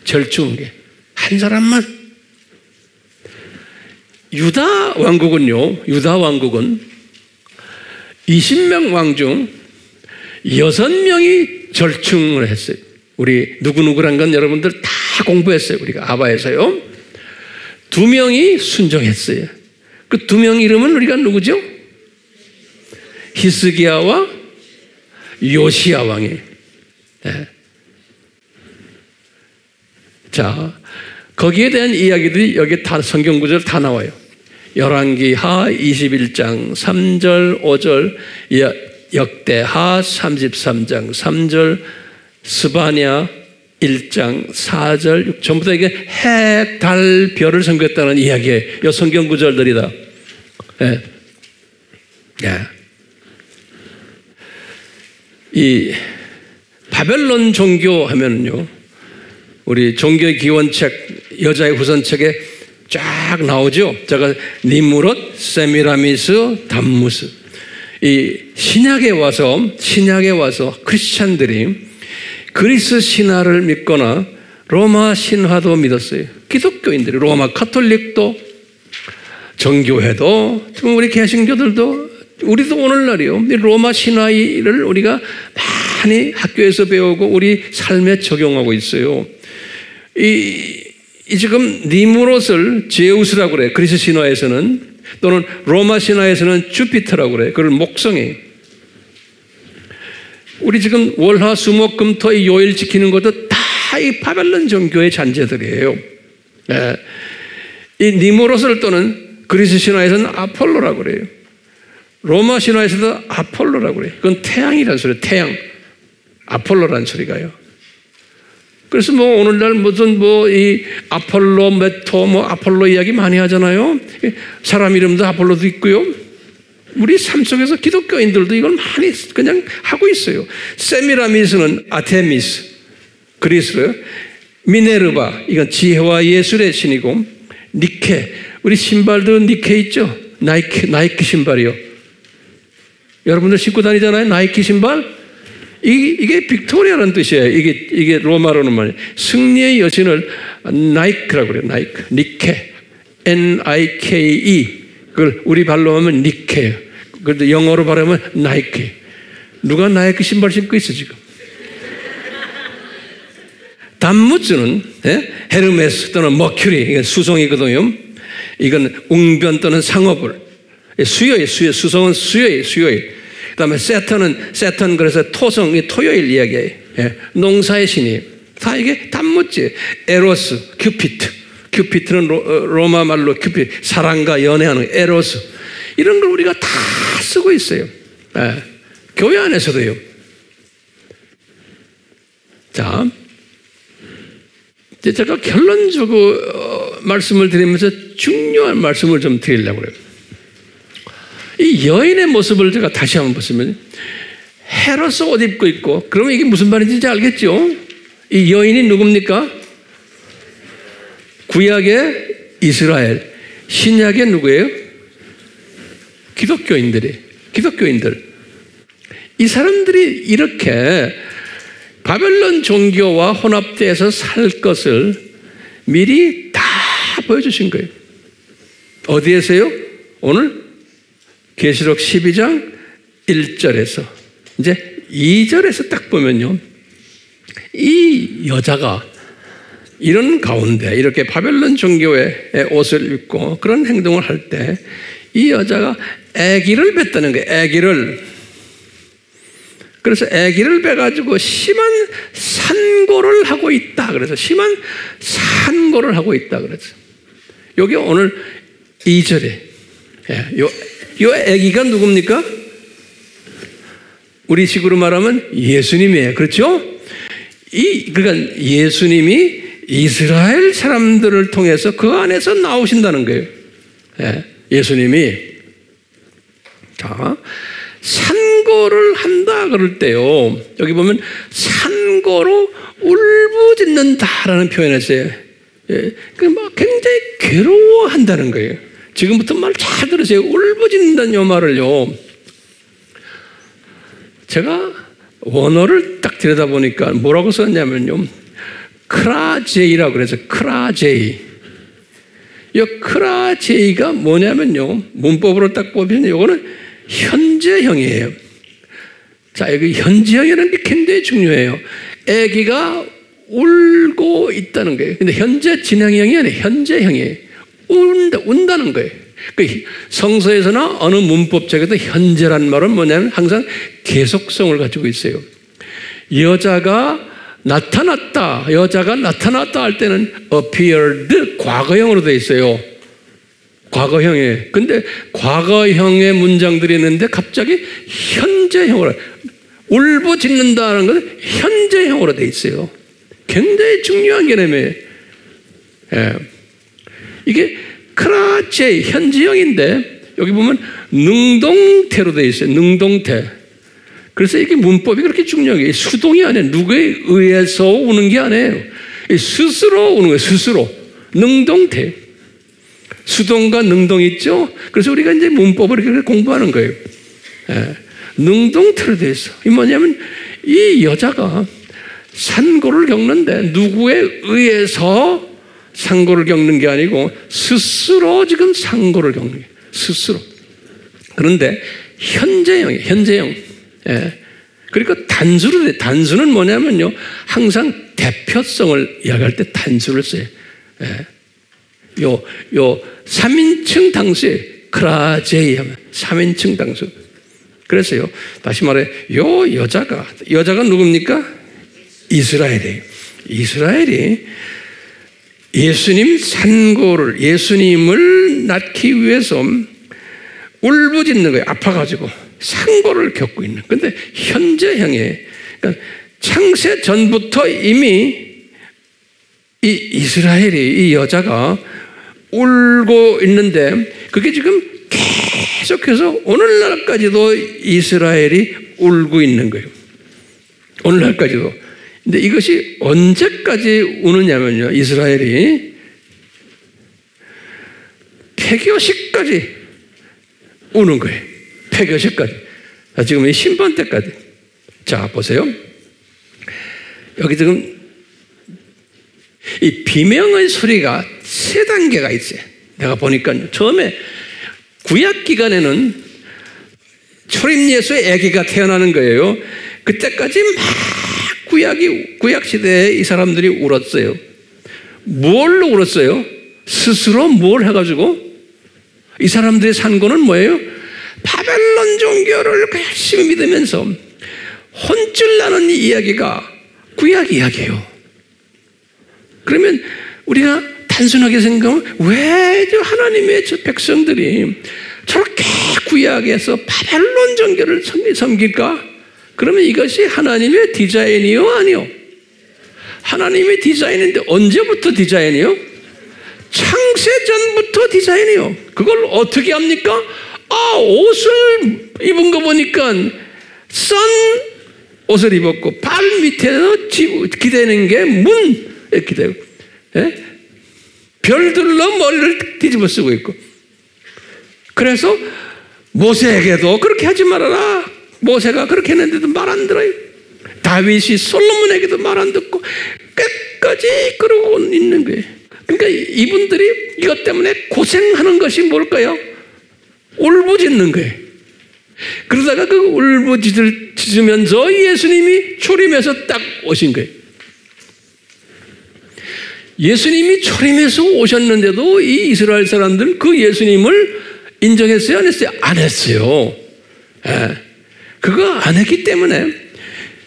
절충한 게. 한 사람만. 유다 왕국은요, 유다 왕국은 20명 왕 중 6명이 절충을 했어요. 우리 누구누구란 건 여러분들 다 공부했어요. 우리가 아바에서요. 2명이 순종했어요. 그 2명 이름은 우리가 누구죠? 히스기야와 요시야 왕이. 자, 거기에 대한 이야기들이 여기 다 성경 구절 다 나와요. 열왕기하 21장 3절 5절, 역대하 33장 3절, 스바냐 1장 4절 6, 전부 다 이게 해, 달, 별을 섬겼다는 이야기예요. 이 성경 구절들이다. 이 바벨론 종교 하면은요, 우리 종교의 기원책, 여자의 후손책에 쫙 나오죠. 제가 니무롯, 세미라미스, 담무스. 이 신약에 와서 크리스찬들이 그리스 신화를 믿거나 로마 신화도 믿었어요. 기독교인들이, 로마 카톨릭도, 정교회도, 우리 개신교들도, 우리도 오늘날이요, 로마 신화를 우리가 많이 학교에서 배우고 우리 삶에 적용하고 있어요. 이 지금 니무롯을 제우스라고 그래. 그리스 신화에서는, 또는 로마 신화에서는 주피터라고 그래. 그걸 목성이에요. 우리 지금 월화 수목 금토 이 요일 지키는 것도 다 이 바벨론 종교의 잔재들이에요. 예. 이 니무롯을 또는 그리스 신화에서는 아폴로라고 그래요. 로마 신화에서도 아폴로라고 그래요. 그건 태양이라는 소리예요. 태양. 아폴로라는 소리가요. 그래서 뭐 오늘날 무슨 뭐 이 아폴로 메토 뭐 아폴로 이야기 많이 하잖아요. 사람 이름도 아폴로도 있고요. 우리 삶 속에서 기독교인들도 이걸 많이 그냥 하고 있어요. 세미라미스는 아테미스, 그리스로요. 미네르바, 이건 지혜와 예술의 신이고, 니케, 우리 신발도 니케 있죠? 나이키 신발이요. 여러분들 신고 다니잖아요. 나이키 신발. 이게 빅토리아라는 뜻이에요. 이게 로마로는 말이에요. 승리의 여신을 나이크라고 그래요. 니케. Nike. 그걸 우리 발로 하면 니케예요. 그런데 영어로 발음하면 나이키. 누가 나이키 신발 신고 있어 지금? 단무즈는 헤르메스 또는 머큐리, 이건 수송이거든요. 이건 웅변 또는 상어불. 수요일, 수송은 수요일. 그 다음에 세턴, 그래서 토성, 토요일 이야기예요. 농사의 신이. 다 이게 단무지. 에로스, 큐피트는 로마 말로 큐피트, 사랑과 연애하는 에로스. 이런 걸 우리가 다 쓰고 있어요. 교회 안에서도요. 자, 제가 결론적으로 말씀을 드리면서 중요한 말씀을 좀 드리려고 그래요. 이 여인의 모습을 제가 다시 한번 보시면 헤로스 옷 입고 있고, 그러면 이게 무슨 말인지 알겠죠? 이 여인이 누굽니까? 구약의 이스라엘, 신약의 누구예요? 기독교인들. 이 사람들이 이렇게 바벨론 종교와 혼합돼서 살 것을 미리 다 보여주신 거예요. 어디에서요? 오늘 계시록 12장 1절에서 이제 2절에서 딱 보면요, 이 여자가 이런 가운데 이렇게 바벨론 종교의 옷을 입고 그런 행동을 할 때 이 여자가 아기를 뱉다는 거예요. 아기를. 그래서 아기를 베가지고 심한 산고를 하고 있다. 그래서 심한 산고를 하고 있다. 그래서 여기 오늘 2절에 요 아기가 누굽니까? 우리 식으로 말하면 예수님이에요. 그렇죠? 그러니까 예수님이 이스라엘 사람들을 통해서 그 안에서 나오신다는 거예요. 예수님이. 자, 산고를 한다 그럴 때요, 여기 보면 산고로 울부짖는다라는 표현을 했어요. 굉장히 괴로워한다는 거예요. 지금부터 말 잘 들으세요. 울부짖는다는 요 말을요, 제가 원어를 딱 들여다보니까 뭐라고 썼냐면요, 크라제이라고 그래서 크라제이. 이 크라제이가 뭐냐면요, 문법으로 딱 보면 이거는 현재형이에요. 자, 여기 현재형이라는 게 굉장히 중요해요. 아기가 울고 있다는 거예요. 근데 현재 진행형이 아니에요. 현재형이에요. 운다는 거예요. 성서에서나 어느 문법책에도 현재란 말은 뭐냐면 항상 계속성을 가지고 있어요. 여자가 나타났다 할 때는 appeared, 과거형으로 되어 있어요. 과거형에. 근데 과거형의 문장들이 있는데 갑자기 현재형으로, 울부짖는다는 것은 현재형으로 되어 있어요. 굉장히 중요한 개념이에요. 이게 크라제 현지형인데 여기 보면 능동태로 되어 있어요. 능동태. 그래서 이게 문법이 그렇게 중요해요. 수동이 아니에요. 누구에 의해서 우는 게 아니에요. 스스로 우는 거예요. 스스로. 능동태. 수동과 능동이 있죠. 그래서 우리가 이제 문법을 이렇게 공부하는 거예요. 능동태로 되어 있어. 이 뭐냐면 이 여자가 산고를 겪는데 누구에 의해서 상고를 겪는 게 아니고 스스로 지금 상고를 겪는 거예요. 스스로. 그런데 현재형이에요. 현재형. 그러니까 단수는 뭐냐면요, 항상 대표성을 이야기할 때 단수를 써요. 예. 요 3인칭 당수에 크라제이 하면 3인칭 당수. 그래서요, 다시 말해, 여자가 누굽니까? 이스라엘이에요. 이스라엘이 예수님을 낳기 위해서 울부짖는 거예요. 아파가지고 상고를 겪고 있는. 근데 현재형에, 그러니까 창세 전부터 이미 이 이스라엘이, 이 여자가 울고 있는데, 그게 지금 계속해서 오늘날까지도 이스라엘이 울고 있는 거예요. 오늘날까지도. 근데 이것이 언제까지 우느냐면요, 이스라엘이 폐교시까지 우는 거예요. 폐교시까지. 지금 심판 때까지. 자, 보세요. 여기 지금 이 비명의 소리가 3단계가 있어요. 내가 보니까 처음에 구약 기간에는 초림 예수의 아기가 태어나는 거예요. 그때까지 막 구약 시대에 이 사람들이 울었어요. 뭘로 울었어요? 스스로 뭘 해가지고? 이 사람들의 산고는 뭐예요? 바벨론 종교를 열심히 믿으면서 혼쭐 나는 이야기가 구약 이야기예요. 그러면 우리가 단순하게 생각하면 왜 저 하나님의 저 백성들이 저렇게 구약에서 바벨론 종교를 섬길까? 그러면 이것이 하나님의 디자인이요? 아니요? 하나님의 디자인인데 언제부터 디자인이요? 창세전부터 디자인이요. 그걸 어떻게 합니까? 옷을 입은 거 보니까 선 옷을 입었고 발 밑에서 기대는 게 문 이렇게 되고, 예? 별들로 머리를 뒤집어 쓰고 있고. 그래서 모세에게도 그렇게 하지 말아라. 모세가 그렇게 했는데도 말 안 들어요. 다윗이 솔로몬에게도 말 안 듣고 끝까지 그러고 있는 거예요. 그러니까 이분들이 이것 때문에 고생하는 것이 뭘까요? 울부짖는 거예요. 그러다가 그 울부짖으면서 예수님이 초림해서 딱 오신 거예요. 예수님이 초림해서 오셨는데도 이 이스라엘 사람들은 그 예수님을 인정했어요? 안 했어요? 안 했어요. 예. 그거 안 했기 때문에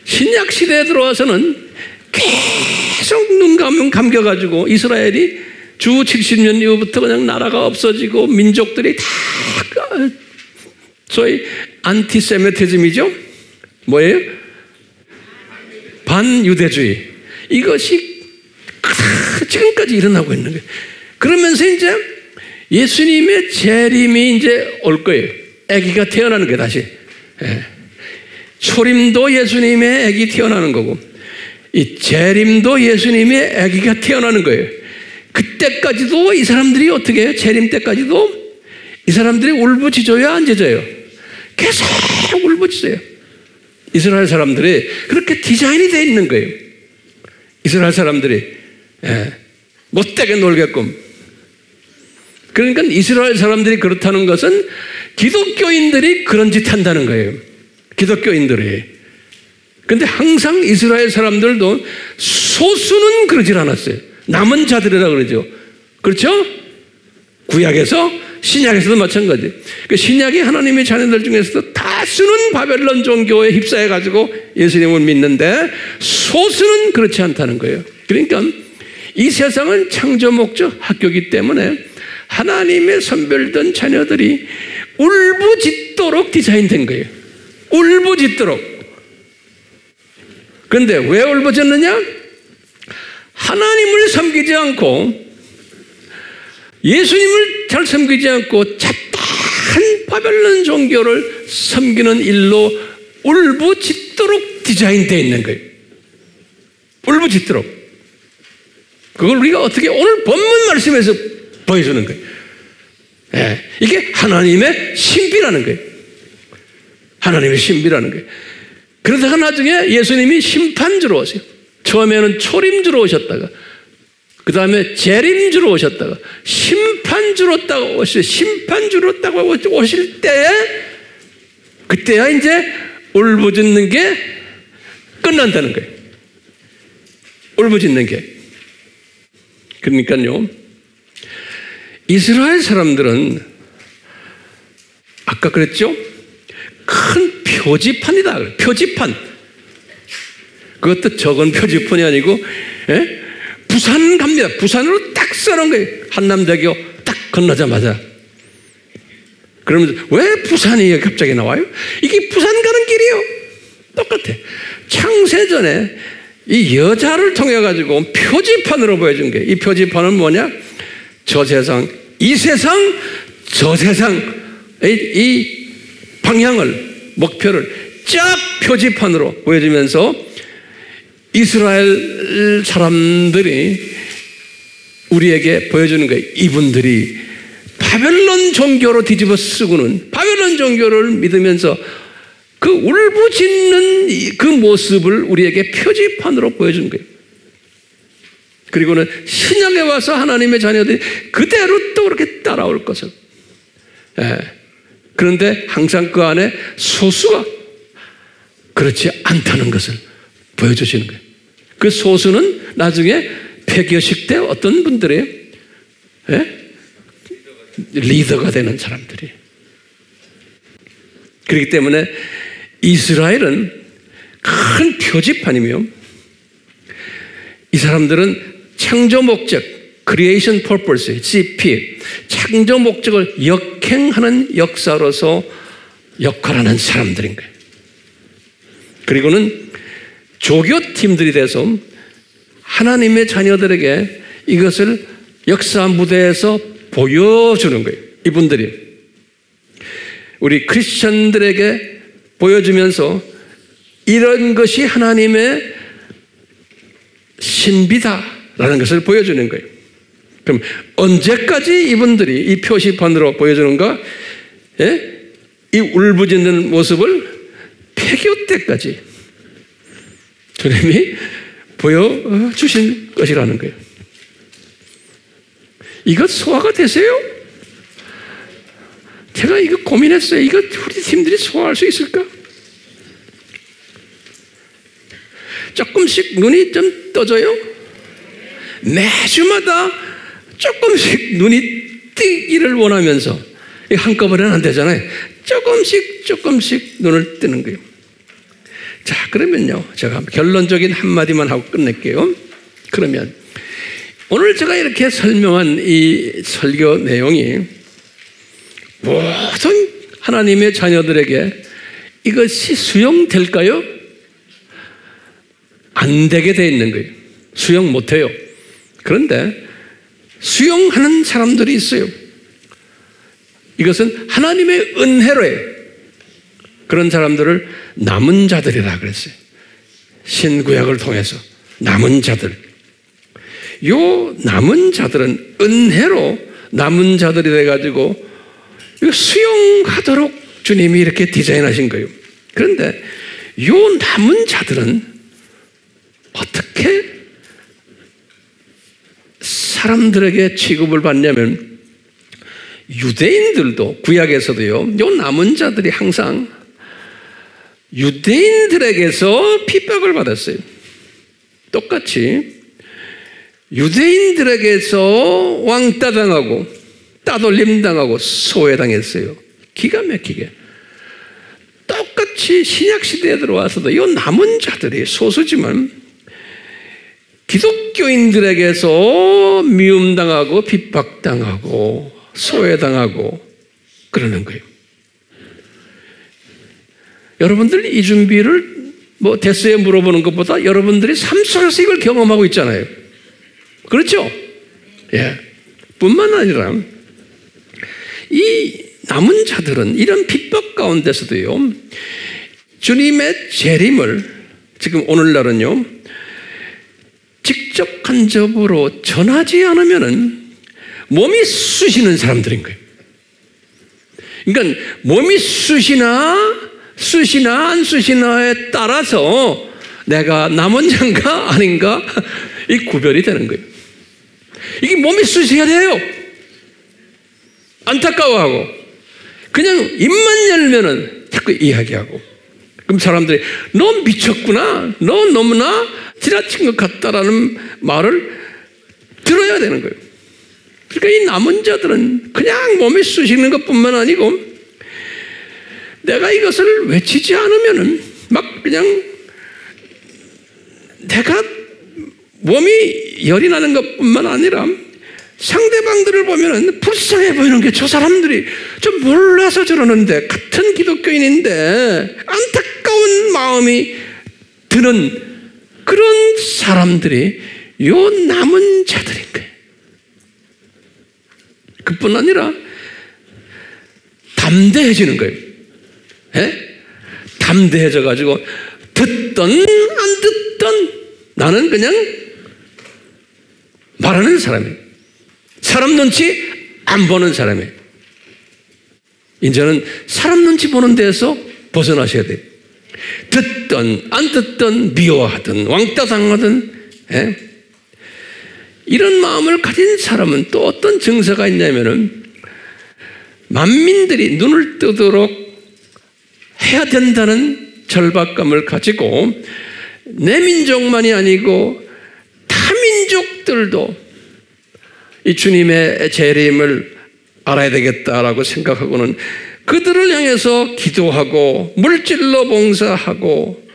신약 시대에 들어와서는 계속 눈 감겨가지고 이스라엘이 주 70년 이후부터 그냥 나라가 없어지고 민족들이 다 소위 안티세미티즘이죠. 뭐예요? 반유대주의. 이것이 지금까지 일어나고 있는 거예요. 그러면서 이제 예수님의 재림이 이제 올 거예요. 아기가 태어나는 거예요, 다시. 예. 초림도 예수님의 아기 태어나는 거고, 이 재림도 예수님의 아기가 태어나는 거예요. 그때까지도 이 사람들이 어떻게 해요? 재림 때까지도 이 사람들이 울부짖어요, 안 짖어요? 계속 울부짖어요. 이스라엘 사람들이 그렇게 디자인이 되어 있는 거예요. 이스라엘 사람들이 못되게 놀게끔. 그러니까 이스라엘 사람들이 그렇다는 것은 기독교인들이 그런 짓 한다는 거예요. 기독교인들이. 근데 항상 이스라엘 사람들도 소수는 그러질 않았어요. 남은 자들이라 그러죠. 그렇죠? 구약에서, 신약에서도 마찬가지. 그 신약의 하나님의 자녀들 중에서도 다수는 바벨론 종교에 휩싸여가지고 예수님을 믿는데 소수는 그렇지 않다는 거예요. 그러니까 이 세상은 창조 목적 학교이기 때문에 하나님의 선별된 자녀들이 울부짖도록 디자인된 거예요. 울부짖도록. 그런데 왜 울부짖느냐? 하나님을 섬기지 않고 예수님을 잘 섬기지 않고 잡다한 바벨론 종교를 섬기는 일로 울부짖도록 디자인되어 있는 거예요. 울부짖도록. 그걸 우리가 어떻게 오늘 본문 말씀에서 보여주는 거예요. 예, 이게 하나님의 신비라는 거예요. 하나님의 신비라는 거예요. 그러다가 나중에 예수님이 심판주로 오세요. 처음에는 초림주로 오셨다가 그 다음에 재림주로 오셨다가 심판주로 딱 오실 때 그때야 이제 울부짖는 게 끝난다는 거예요. 울부짖는 게. 그러니까요, 이스라엘 사람들은 아까 그랬죠? 큰 표지판이다. 표지판. 그것도 적은 표지판이 아니고, 예? 부산 갑니다. 부산으로 딱 써놓은 거예요. 한남대교 딱 건너자마자. 그러면서 왜 부산이 갑자기 나와요? 이게 부산 가는 길이에요. 똑같아. 창세전에 이 여자를 통해 가지고 표지판으로 보여준 거예요. 이 표지판은 뭐냐? 저 세상, 이 세상, 저 세상 이 방향을, 목표를 쫙 표지판으로 보여주면서 이스라엘 사람들이 우리에게 보여주는 거예요. 이분들이 바벨론 종교로 뒤집어 쓰고는 바벨론 종교를 믿으면서 그 울부짖는 그 모습을 우리에게 표지판으로 보여주는 거예요. 그리고는 신약에 와서 하나님의 자녀들이 그대로 또 그렇게 따라올 것을. 예. 그런데 항상 그 안에 소수가 그렇지 않다는 것을 보여주시는 거예요. 그 소수는 나중에 폐교식 때 어떤 분들의, 예? 리더가 되는 사람들이. 그렇기 때문에 이스라엘은 큰 표지판이며 이 사람들은 창조 목적, Creation Purpose, CP, 창조 목적을 역행하는 역사로서 역할하는 사람들인 거예요. 그리고는 조교팀들이 돼서 하나님의 자녀들에게 이것을 역사 무대에서 보여주는 거예요. 이분들이 우리 크리스천들에게 보여주면서 이런 것이 하나님의 신비다라는 것을 보여주는 거예요. 그럼 언제까지 이분들이 이 표시판으로 보여주는가? 예? 이 울부짖는 모습을 폐교 때까지 주님이 보여주신 것이라는 거예요. 이것 소화가 되세요? 제가 이거 고민했어요. 이거 우리 팀들이 소화할 수 있을까? 조금씩 눈이 좀 떠져요? 매주마다 조금씩 눈이 뜨기를 원하면서 한꺼번에는 안 되잖아요. 조금씩 눈을 뜨는 거예요. 자, 그러면요, 제가 결론적인 한마디만 하고 끝낼게요. 그러면 오늘 제가 이렇게 설명한 이 설교 내용이 모든 하나님의 자녀들에게 이것이 수용될까요? 안 되게 돼 있는 거예요. 수용 못해요. 그런데 수용하는 사람들이 있어요. 이것은 하나님의 은혜로예요. 그런 사람들을 남은 자들이라 그랬어요. 신구약을 통해서 남은 자들. 요 남은 자들은 은혜로 남은 자들이 돼가지고 수용하도록 주님이 이렇게 디자인하신 거예요. 그런데 요 남은 자들은 어떻게 사람들에게 취급을 받냐면 유대인들도 구약에서도요, 요 남은 자들이 항상 유대인들에게서 핍박을 받았어요. 똑같이 유대인들에게서 왕따 당하고 따돌림 당하고 소외당했어요. 기가 막히게. 똑같이 신약시대에 들어와서도 이 남은 자들이 소수지만 기독교인들에게서 미움당하고 핍박당하고 소외당하고 그러는 거예요. 여러분들 이 준비를 뭐 대수에 물어보는 것보다 여러분들이 삶 속에서 이걸 경험하고 있잖아요. 그렇죠? 예. 뿐만 아니라 이 남은 자들은 이런 핍박 가운데서도요, 주님의 재림을 지금 오늘날은요, 직접 간접으로 전하지 않으면은 몸이 쑤시는 사람들인 거예요. 그러니까 몸이 쑤시나 안 쑤시나에 따라서 내가 남은 자인가 아닌가 이 구별이 되는 거예요. 이게 몸이 쑤셔야 돼요. 안타까워하고 그냥 입만 열면은 자꾸 이야기하고 그럼 사람들이 너 미쳤구나, 너 너무나 지나친 것 같다라는 말을 들어야 되는 거예요. 그러니까 이 남은 자들은 그냥 몸에 쑤시는 것뿐만 아니고 내가 이것을 외치지 않으면은 막 그냥 내가 몸이 열이 나는 것뿐만 아니라 상대방들을 보면은 불쌍해 보이는 게 저 사람들이 좀 몰라서 저러는데 같은 기독교인인데 안타까운 마음이 드는 그런 사람들이 요 남은 자들인 거예요. 그뿐 아니라 담대해지는 거예요. 예? 담대해져 가지고 듣던 안 듣던 나는 그냥 말하는 사람이에요. 사람 눈치 안 보는 사람이에요. 이제는 사람 눈치 보는 데에서 벗어나셔야 돼요. 듣던 안 듣던 미워하든 왕따 당하든 예? 이런 마음을 가진 사람은 또 어떤 증세가 있냐면은 만민들이 눈을 뜨도록 해야 된다는 절박감을 가지고 내 민족만이 아니고 타민족들도 이 주님의 재림을 알아야 되겠다라고 생각하고는 그들을 향해서 기도하고 물질로 봉사하고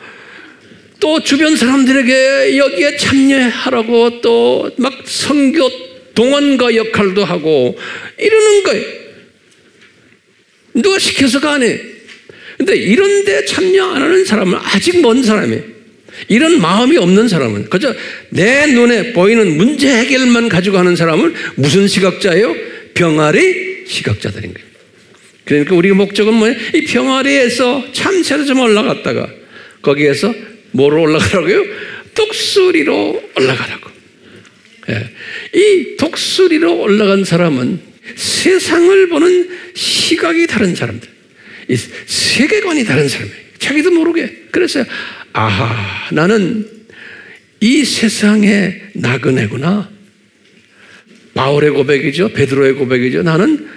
또 주변 사람들에게 여기에 참여하라고 또 막 선교 동원가 역할도 하고 이러는 거예요. 누가 시켜서가 안 해. 근데 이런 데 참여 안 하는 사람은 아직 먼 사람이에요. 이런 마음이 없는 사람은 그저 내 눈에 보이는 문제 해결만 가지고 하는 사람은 무슨 시각자예요? 병아리 시각자들인 거예요. 그러니까 우리 목적은 뭐예요? 이 병아리에서 참새로 좀 올라갔다가 거기에서 뭐로 올라가라고요? 독수리로 올라가라고. 예. 이 독수리로 올라간 사람은 세상을 보는 시각이 다른 사람들, 이 세계관이 다른 사람이에요. 자기도 모르게. 그래서 아하, 나는 이 세상의 나그네구나. 바울의 고백이죠. 베드로의 고백이죠. 나는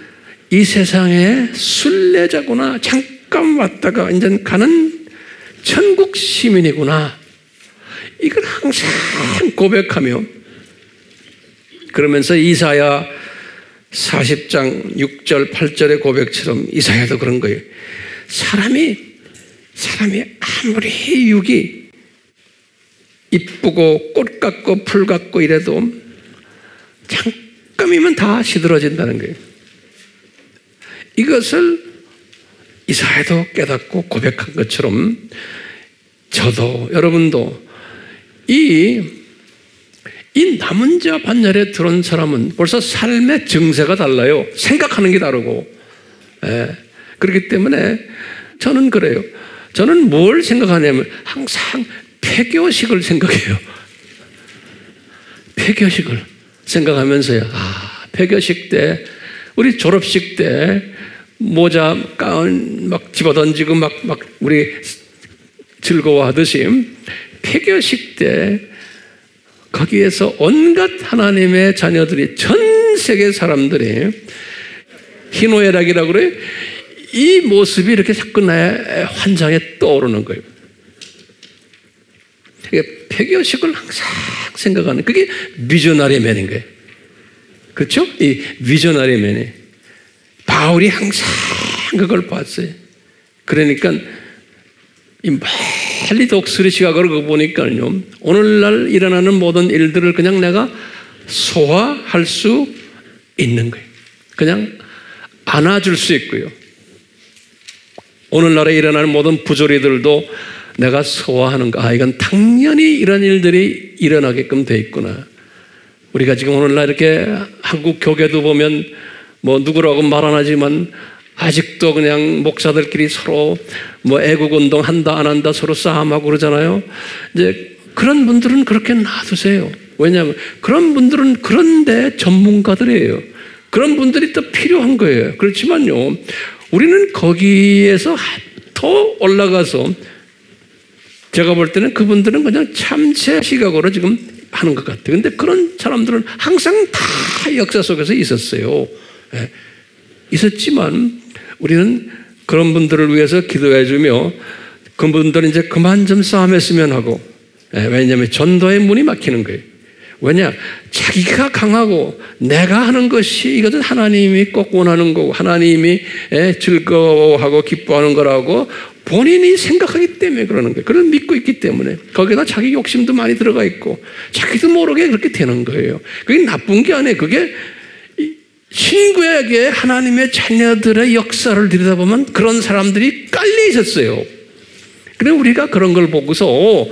이 세상의 순례자구나. 잠깐 왔다가 이제 가는 천국 시민이구나. 이걸 항상 고백하며 그러면서 이사야 40장 6절 8절의 고백처럼 이사야도 그런 거예요. 사람이 아무리 육이 이쁘고 꽃 같고 풀 같고 이래도 잠깐이면 다 시들어진다는 거예요. 이것을 이사야도 깨닫고 고백한 것처럼 저도 여러분도 이 남은 자 반열에 들어온 사람은 벌써 삶의 증세가 달라요. 생각하는 게 다르고. 예. 그렇기 때문에 저는 그래요. 저는 뭘 생각하냐면 항상 폐교식을 생각해요. 폐교식을 생각하면서요. 폐교식 때 우리 졸업식 때 모자 가운 막 집어던지고 막 우리 즐거워하듯이 폐교식 때 거기에서 온갖 하나님의 자녀들이 전 세계 사람들이 희노애락이라고 그래요. 이 모습이 이렇게 자꾸 내 환장에 떠오르는 거예요. 폐교식을 항상 생각하는 그게 비저너리 맨인 거예요. 그렇죠? 이 비저너리 맨이 바울이 항상 그걸 봤어요. 그러니까 이 멀리 독수리 시각으로 보니까요, 오늘날 일어나는 모든 일들을 그냥 내가 소화할 수 있는 거예요. 그냥 안아줄 수 있고요. 오늘날에 일어나는 모든 부조리들도 내가 소화하는 거. 이건 당연히 이런 일들이 일어나게끔 돼 있구나. 우리가 지금 오늘날 이렇게 한국 교계도 보면 뭐 누구라고 말 안 하지만 아직도 그냥 목사들끼리 서로 뭐 애국운동 한다 안 한다 서로 싸움하고 그러잖아요. 이제 그런 분들은 그렇게 놔두세요. 왜냐하면 그런 분들은 그런데 전문가들이에요. 그런 분들이 또 필요한 거예요. 그렇지만요, 우리는 거기에서 더 올라가서 제가 볼 때는 그분들은 그냥 참새 시각으로 지금 하는 것 같아요. 근데 그런 사람들은 항상 다 역사 속에서 있었어요. 예. 있었지만 우리는 그런 분들을 위해서 기도해 주며 그분들은 이제 그만 좀 싸움했으면 하고, 왜냐하면 전도의 문이 막히는 거예요. 왜냐? 자기가 강하고 내가 하는 것이 이것은 하나님이 꼭 원하는 거고 하나님이 즐거워하고 기뻐하는 거라고 본인이 생각하기 때문에 그러는 거예요. 그걸 믿고 있기 때문에. 거기다 자기 욕심도 많이 들어가 있고 자기도 모르게 그렇게 되는 거예요. 그게 나쁜 게 아니에요. 그게 신구약에 하나님의 자녀들의 역사를 들여다보면 그런 사람들이 깔려 있었어요. 그래 우리가 그런 걸 보고서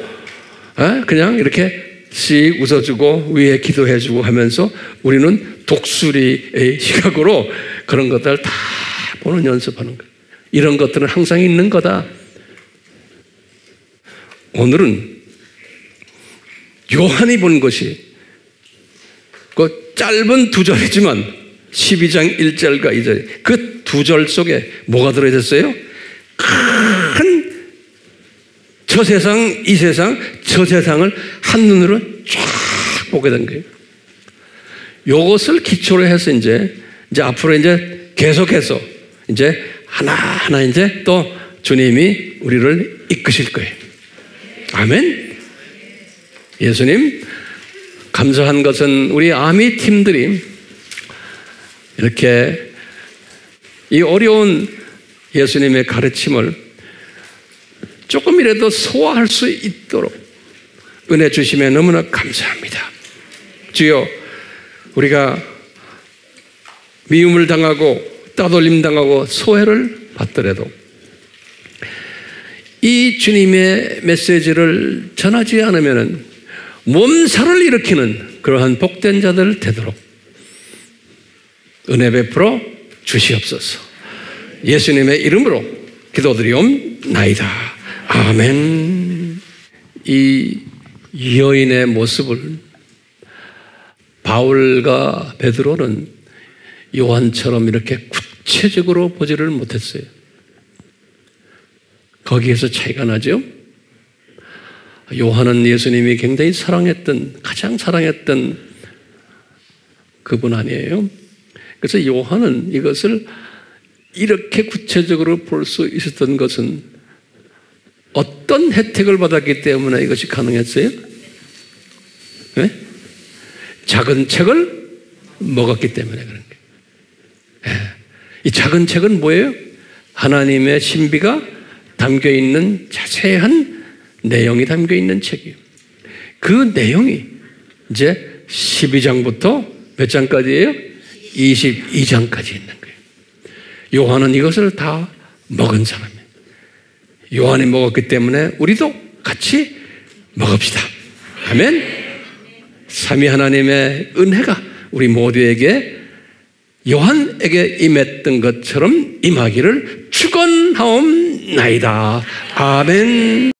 그냥 이렇게 씩 웃어주고 위에 기도해주고 하면서 우리는 독수리의 시각으로 그런 것들을 다 보는 연습하는 거예요. 이런 것들은 항상 있는 거다. 오늘은 요한이 본 것이 그 짧은 두 절이지만 12장 1절과 2절 그 두 절 속에 뭐가 들어있었어요? 큰 저 세상, 이 세상, 저 세상을 한눈으로 쫙 보게 된 거예요. 이것을 기초로 해서 이제 앞으로 이제 계속해서 이제 하나하나 이제 또 주님이 우리를 이끄실 거예요. 아멘. 예수님, 감사한 것은 우리 아미 팀들이 이렇게 이 어려운 예수님의 가르침을 조금이라도 소화할 수 있도록 은혜 주시면 너무나 감사합니다. 주여, 우리가 미움을 당하고 따돌림 당하고 소외를 받더라도 이 주님의 메시지를 전하지 않으면 몸살을 일으키는 그러한 복된 자들 되도록 은혜 베풀어 주시옵소서. 예수님의 이름으로 기도드리옵나이다. 아멘. 이 여인의 모습을 바울과 베드로는 요한처럼 이렇게 구체적으로 보지를 못했어요. 거기에서 차이가 나죠. 요한은 예수님이 굉장히 가장 사랑했던 그분 아니에요. 그래서 요한은 이것을 이렇게 구체적으로 볼 수 있었던 것은 어떤 혜택을 받았기 때문에 이것이 가능했어요? 네? 작은 책을 먹었기 때문에 그런 거예요. 이 작은 책은 뭐예요? 하나님의 신비가 담겨있는 자세한 내용이 담겨있는 책이에요. 그 내용이 이제 12장부터 몇 장까지예요? 22장까지 있는 거예요. 요한은 이것을 다 먹은 사람이에요. 요한이 먹었기 때문에 우리도 같이 먹읍시다. 아멘. 삼위 하나님의 은혜가 우리 모두에게 요한에게 임했던 것처럼 임하기를 축원하옵나이다. 아멘.